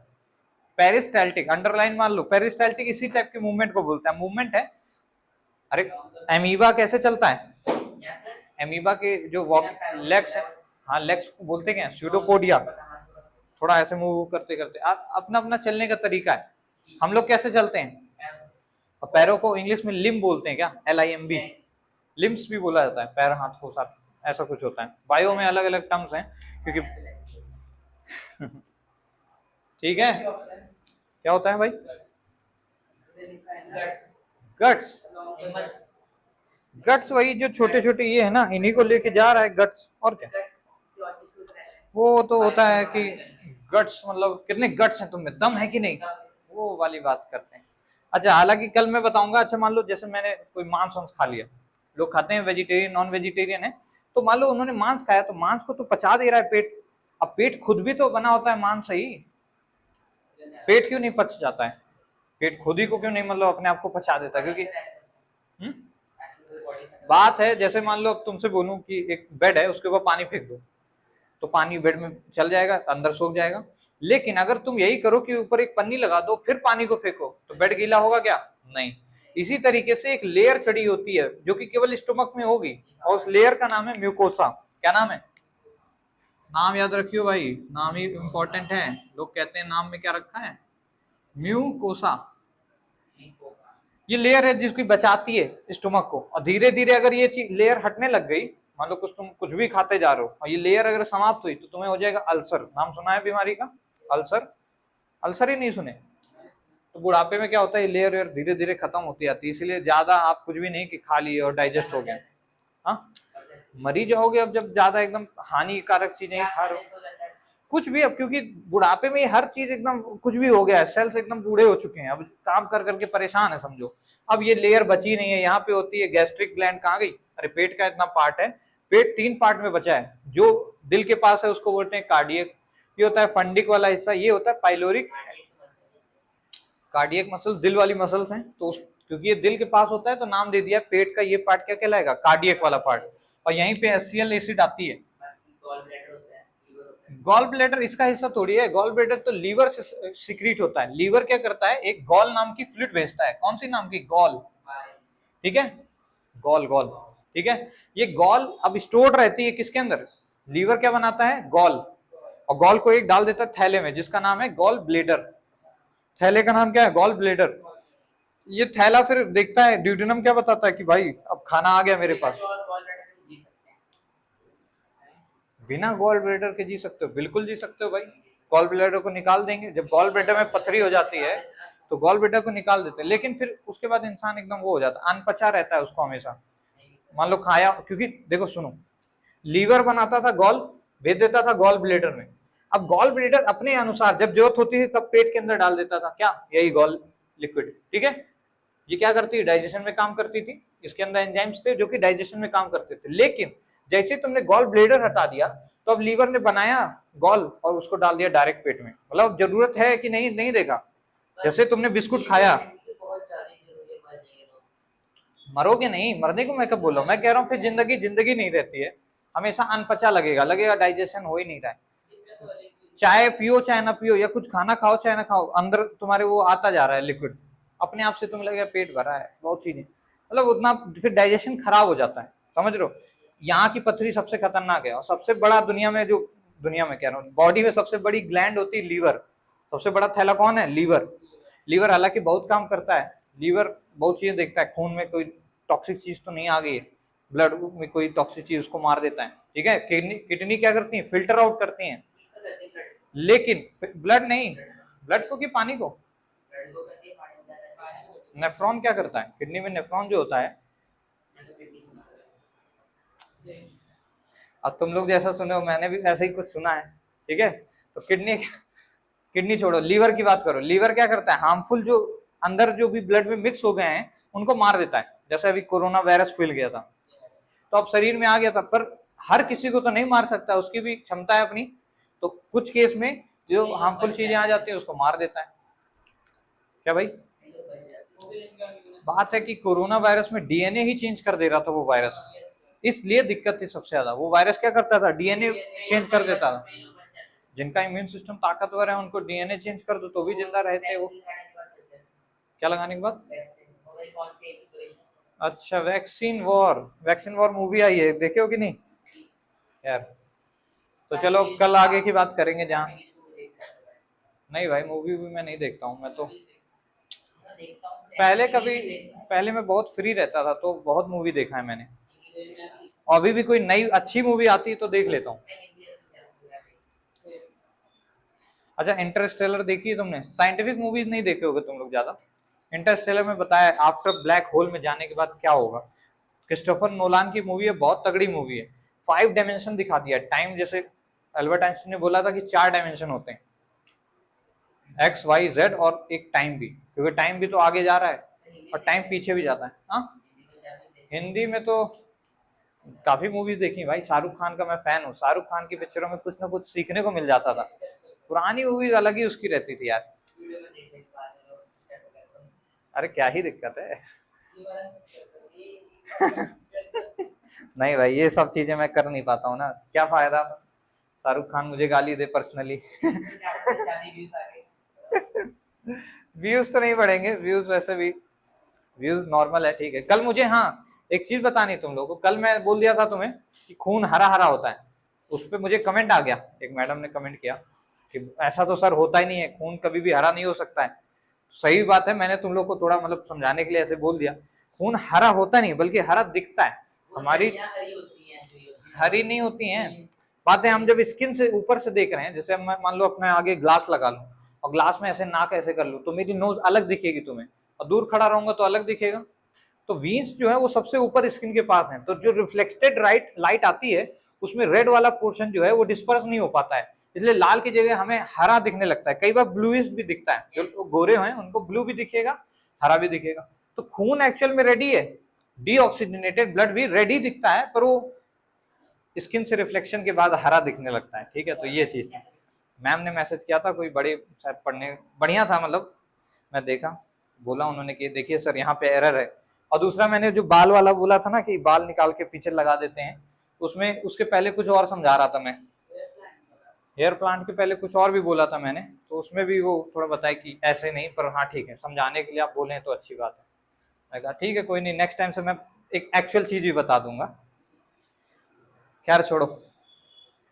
पेरिस्टेल्टिक, अंडरलाइन मान लो। पेरिस्टेल्टिक इसी टाइप के मूवमेंट को बोलता है, मूवमेंट है। अरे एमीबा कैसे चलता है? एमीबा के जो वॉक लेग्स है, हाँ लेग्स को बोलते क्या है? स्यूडोपोडिया। थोड़ा ऐसे मूव करते करते अपना अपना चलने का तरीका है। हम लोग कैसे चलते हैं? और पैरों को इंग्लिश में लिम्ब बोलते हैं क्या? LIMB, लिम्स भी बोला जाता है, पैर हाथ को साथ, ऐसा कुछ होता है। बायो में अलग अलग टर्म्स हैं क्योंकि ठीक है। क्या होता है भाई? गट्स। गट्स वही जो छोटे छोटे ये है ना, इन्हीं को लेके जा रहा है गट्स, और क्या। वो तो होता है कि गट्स मतलब कितने गट्स हैं तुम में, दम है कि नहीं, वो वाली बात करते हैं। अच्छा, हालांकि कल मैं बताऊंगा। अच्छा मान लो जैसे मैंने कोई मांस वांस खा लिया, लोग खाते हैं वेजिटेरियन नॉन वेजिटेरियन है, तो मान लो उन्होंने मांस खाया, तो मांस को तो पचा दे रहा है पेट। अब पेट खुद भी तो बना होता है मांस से ही, पेट क्यों नहीं पच जाता है? पेट खुद ही को क्यों नहीं मतलब अपने आप को पचा देता? क्योंकि हुँ? बात है जैसे मान लो अब तुमसे बोलूं कि एक बेड है, उसके ऊपर पानी फेंक दो, तो पानी बेड में चल जाएगा, अंदर सोख जाएगा। लेकिन अगर तुम यही करो कि ऊपर एक पन्नी लगा दो फिर पानी को फेंको, तो बेड गीला होगा क्या? नहीं। इसी तरीके से एक लेयर चढ़ी होती है जो कि केवल स्टोमक में होगी, और उस लेयर का नाम है म्यूकोसा। क्या नाम है? नाम याद रखियो भाई, नाम ही इंपॉर्टेंट है। लोग कहते हैं नाम में क्या रखा है? म्यूकोसा। ये लेयर है जिसकी बचाती है स्टोमक को, और धीरे धीरे अगर ये चीज लेयर हटने लग गई, मान लो तुम कुछ भी खाते जा रहे हो और ये लेयर अगर समाप्त हुई, तो तुम्हें हो जाएगा अल्सर। नाम सुना है बीमारी का? अल्सर। अल्सर ही नहीं सुने? तो बुढ़ापे में क्या होता है, ये लेयर वेयर धीरे धीरे खत्म होती जाती है, इसलिए ज्यादा आप कुछ भी नहीं कि खा लिए और डाइजेस्ट हो गया, हाँ मरी जाओगे। अब जब ज्यादा एकदम हानिकारक चीजें ही खा रहे हो कुछ भी, अब क्योंकि बुढ़ापे में हर चीज एकदम कुछ भी हो गया है, सेल्स एकदम बूढ़े हो चुके हैं, अब काम कर करके परेशान है समझो। अब ये लेयर बची नहीं है, यहाँ पे होती है गैस्ट्रिक ग्लैंड, कहाँ गई? अरे पेट का इतना पार्ट है, पेट 3 पार्ट में बचा है। जो दिल के पास है उसको बोलते हैं कार्डियक, ये होता है फंडिक वाला हिस्सा, ये होता है पाइलोरिक। कार्डियक मसल्स दिल वाली मसल्स हैं, तो क्योंकि ये दिल के पास होता है तो नाम दे दिया पेट का ये पार्ट क्या कहलाएगा? कार्डियक वाला पार्ट। और यहीं पे HCl एसिड आती है। गॉल ब्लैडर इसका हिस्सा थोड़ी है, गॉल ब्लैडर तो लीवर से सिक्रीट होता है। लीवर क्या करता है, एक गॉल नाम की फ्लूइड भेजता है। कौन सी नाम की? गॉल। ठीक है, गॉल गॉल। ठीक है, ये गॉल अब स्टोर्ड रहती है किसके अंदर? लीवर क्या बनाता है? गॉल। और गॉल को एक डाल देता है थैले में जिसका नाम है गॉल ब्लेडर। थैले का नाम क्या है? Gall bladder. ये थैला फिर देखता है, ड्यूडेनम क्या बताता है कि भाई अब खाना आ गया मेरे पास। बिना गॉल ब्लैडर के जी सकते हो? बिल्कुल जी सकते हो भाई। गॉल ब्लैडर को निकाल देंगे, जब गॉल ब्लैडर में पथरी हो जाती है तो गॉल ब्लैडर को निकाल देते हैं, लेकिन फिर उसके बाद इंसान एकदम वो हो जाता है, अनपचा रहता है उसको हमेशा। मान लो खाया, क्योंकि देखो सुनो, लीवर बनाता था गॉल, भेज देता था गॉल ब्लैडर में। अब गॉल ब्लैडर अपने अनुसार जब जरूरत होती थी तब पेट के अंदर डाल देता था, क्या? यही गॉल लिक्विड। ठीक है, ये क्या करती है? डाइजेशन में काम करती थी। इसके अंदर एंजाइम्स थे जो कि डाइजेशन में काम करते थे। लेकिन जैसे तुमने गॉल ब्लेडर हटा दिया, तो अब लीवर ने बनाया गॉल और उसको डाल दिया डायरेक्ट पेट में। मतलब जरूरत है कि नहीं? नहीं देगा। जैसे तुमने बिस्कुट खाया, मरोगे नहीं, मरने को मैं कब बोला? मैं कह रहा हूँ फिर जिंदगी जिंदगी नहीं रहती है, हमेशा अनपचा लगेगा, लगेगा डाइजेशन हो ही नहीं रहा है। चाय पियो चाहे ना पियो, या कुछ खाना खाओ चाहे ना खाओ, अंदर तुम्हारे वो आता जा रहा है लिक्विड, अपने आप से तुम्हें लगेगा पेट भरा है, बहुत चीजें मतलब उतना फिर डाइजेशन खराब हो जाता है, समझ रहे हो। यहाँ की पथरी सबसे खतरनाक है, और सबसे बड़ा दुनिया में, जो दुनिया में कह रहा हूँ, बॉडी में सबसे बड़ी ग्लैंड होती है लीवर। सबसे बड़ा थैला कौन है? लीवर। लीवर हालांकि बहुत काम करता है, लीवर बहुत चीजें देखता है, खून में कोई टॉक्सिक चीज तो नहीं आ गई है, ब्लड में कोई टॉक्सिक चीज उसको मार देता है। ठीक है, किडनी किडनी क्या करती है? फिल्टर आउट करती है। लेकिन ब्लड नहीं, ब्लड को कि पानी को? नेफ्रॉन क्या करता है? किडनी में नेफ्रॉन जो होता है, अब तुम लोग जैसा सुने हो मैंने भी ऐसे ही कुछ सुना है, ठीक है। तो किडनी किडनी छोड़ो, लीवर की बात करो। लीवर क्या करता है, हार्मफुल जो अंदर जो भी ब्लड में मिक्स हो गए हैं उनको मार देता है। जैसे अभी कोरोना वायरस फैल गया था तो अब शरीर में आ गया था, पर हर किसी को तो नहीं मार सकता, उसकी भी क्षमता है अपनी। तो कुछ केस में जो हार्मफुल चीजें आ जाती है उसको मार देता है। क्या भाई, बात है कि कोरोना वायरस में डीएनए ही चेंज कर दे रहा था वो वायरस, इसलिए दिक्कत थी सबसे ज्यादा। वो वायरस क्या करता था, डीएनए चेंज कर देता था। जिनका इम्यून सिस्टम ताकतवर है उनको डीएनए चेंज कर दो तो भी जिंदा रहते वो। क्या लगाने के बाद, अच्छा vaccine war, vaccine war movie आई है, देखे हो कि नहीं यार। तो चलो कल आगे की बात करेंगे जहाँ। नहीं भाई मूवी भी मैं नहीं देखता हूँ, मैं तो पहले कभी, पहले मैं बहुत फ्री रहता था तो बहुत मूवी देखा है मैंने। अभी भी कोई नई अच्छी मूवी आती है तो देख लेता हूँ। अच्छा इंटरस्टेलर देखी है तुमने? साइंटिफिक मूवीज नहीं देखे होगे तुम लोग ज्यादा। इंटरस्टेलर में बताया आफ्टर ब्लैक होल में जाने के बाद क्या होगा। क्रिस्टोफर नोलान की मूवी है, बहुत तगड़ी मूवी है। 5 डायमेंशन दिखा दिया टाइम, जैसे अल्बर्ट आइंस्टीन ने बोला था कि 4 डायमेंशन होते हैं, एक्स वाई जेड और एक टाइम भी, क्योंकि टाइम भी तो आगे जा रहा है और टाइम पीछे भी जाता है। हाँ हिंदी में तो काफी मूवीज देखी भाई। शाहरुख खान का मैं फैन हूँ, शाहरुख खान की पिक्चरों में कुछ ना कुछ सीखने को मिल जाता था। पुरानी मूवीज अलग ही उसकी रहती थी यार। अरे क्या ही दिक्कत है नहीं भाई ये सब चीजें मैं कर नहीं पाता हूँ ना, क्या फायदा शाहरुख खान मुझे गाली दे पर्सनली व्यूज तो नहीं बढ़ेंगे, व्यूज वैसे भी व्यूज नॉर्मल है, ठीक है। कल मुझे हाँ एक चीज बतानी तुम लोगों को, कल मैं बोल दिया था तुम्हें कि खून हरा हरा होता है, उस पर मुझे कमेंट आ गया, एक मैडम ने कमेंट किया कि ऐसा तो सर होता ही नहीं है, खून कभी भी हरा नहीं हो सकता है। सही बात है, मैंने तुम लोग को थोड़ा मतलब समझाने के लिए ऐसे बोल दिया। खून हरा होता नहीं बल्कि हरा दिखता है। हमारी हरी नहीं होती हैं बातें, हम जब स्किन से ऊपर से देख रहे हैं, जैसे मैं मान लो अपने आगे ग्लास लगा लूं और ग्लास में ऐसे नाक ऐसे कर लूं तो मेरी नोज अलग दिखेगी तुम्हें, और दूर खड़ा रहूंगा तो अलग दिखेगा। तो वीन्स जो है वो सबसे ऊपर स्किन के पास है, तो जो रिफ्लेक्टेड लाइट आती है उसमें रेड वाला पोर्शन जो है वो डिस्पर्स नहीं हो पाता है, इसलिए लाल की जगह हमें हरा दिखने लगता है। कई बार ब्लूइश भी दिखता है, जो गोरे हैं उनको ब्लू भी दिखेगा, हरा भी दिखेगा। तो खून एक्चुअल में रेडी है, डीऑक्सीजनेटेड ब्लड भी रेडी दिखता है, पर वो स्किन से रिफ्लेक्शन के बाद हरा दिखने लगता है, ठीक है। तो ये चीज मैम ने मैसेज किया था, कोई बड़े शायद पढ़ने बढ़िया था, मतलब मैं देखा, बोला उन्होंने कि देखिए सर यहाँ पे एरर है। और दूसरा मैंने जो बाल वाला बोला था ना कि बाल निकाल के पीछे लगा देते हैं, उसमें उसके पहले कुछ और समझा रहा था मैं, हेयर प्लांट के पहले कुछ और भी बोला था मैंने, तो उसमें भी वो थोड़ा बताया कि ऐसे नहीं, पर हाँ ठीक है समझाने के लिए आप बोले तो अच्छी बात है। मैं कहा ठीक है कोई नहीं, नेक्स्ट टाइम से मैं एक एक्चुअल चीज भी बता दूंगा। खैर छोड़ो,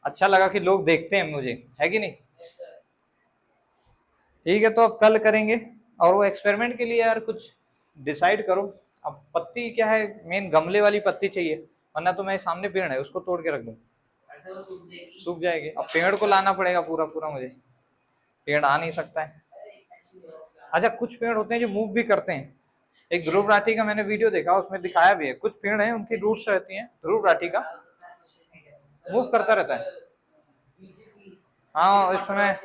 अच्छा लगा कि लोग देखते हैं मुझे, है कि नहीं। ठीक है तो अब कल करेंगे, और वो एक्सपेरिमेंट के लिए यार कुछ डिसाइड करो। अब पत्ती क्या है, मेन गमले वाली पत्ती चाहिए, वरना तो मेरे सामने पेड़ है उसको तोड़ के रख दूं, सूख जाएगी। अब पेड़ को लाना पड़ेगा पूरा पूरा मुझे, पेड़ आ नहीं सकता है। अच्छा कुछ पेड़ होते हैं जो मूव भी करते हैं, एक ध्रुव राठी का मैंने वीडियो देखा, उसमें दिखाया भी है, कुछ पेड़ हैं उनकी रूट्स रहती हैं, ध्रुव राठी का मूव करता रहता है। हाँ इस समय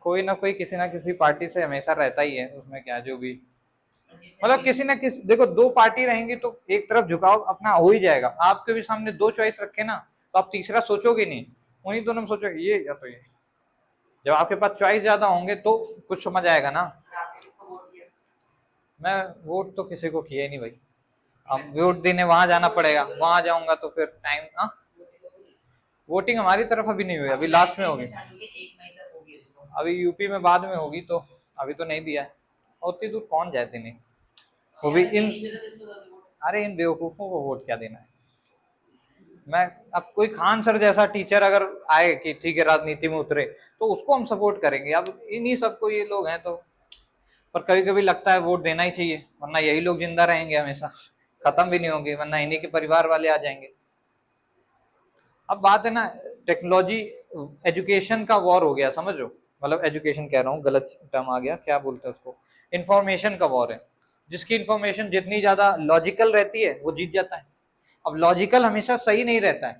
कोई ना कोई किसी ना किसी पार्टी से हमेशा रहता ही है, उसमें क्या जो भी, मतलब किसी ना किसी, देखो दो पार्टी रहेंगी तो एक तरफ झुकाव अपना हो ही जाएगा। आपके भी सामने दो चॉइस रखे ना, तो आप तीसरा सोचोगे नहीं, उन्हीं दोनों में सोचोगे ये या तो ये। जब आपके पास चॉइस ज्यादा होंगे तो कुछ समझ आएगा ना। मैं वोट तो किसी को किया ही नहीं भाई, अब वोट देने वहां जाना पड़ेगा, वहां जाऊंगा तो फिर टाइम। हाँ वोटिंग हमारी तरफ अभी नहीं हुई, अभी लास्ट में होगी, अभी यूपी में बाद में होगी, तो अभी तो नहीं दिया है। और उतनी दूर कौन जाए देने, वो भी इन, अरे इन बेवकूफों को वोट क्या देना है। मैं, अब कोई खान सर जैसा टीचर अगर आए कि ठीक है राजनीति में उतरे तो उसको हम सपोर्ट करेंगे, अब इन्हीं सबको ये लोग हैं तो। पर कभी कभी लगता है वोट देना ही चाहिए, वरना यही लोग जिंदा रहेंगे हमेशा, खत्म भी नहीं होंगे, वरना इन्हीं के परिवार वाले आ जाएंगे। अब बात है ना, टेक्नोलॉजी एजुकेशन का वॉर हो गया, समझ लो, मतलब एजुकेशन कह रहा हूँ गलत टर्म आ गया, क्या बोलते हैं उसको, इंफॉर्मेशन का वॉर है। जिसकी इंफॉर्मेशन जितनी ज्यादा लॉजिकल रहती है वो जीत जाता है। अब लॉजिकल हमेशा सही नहीं रहता है,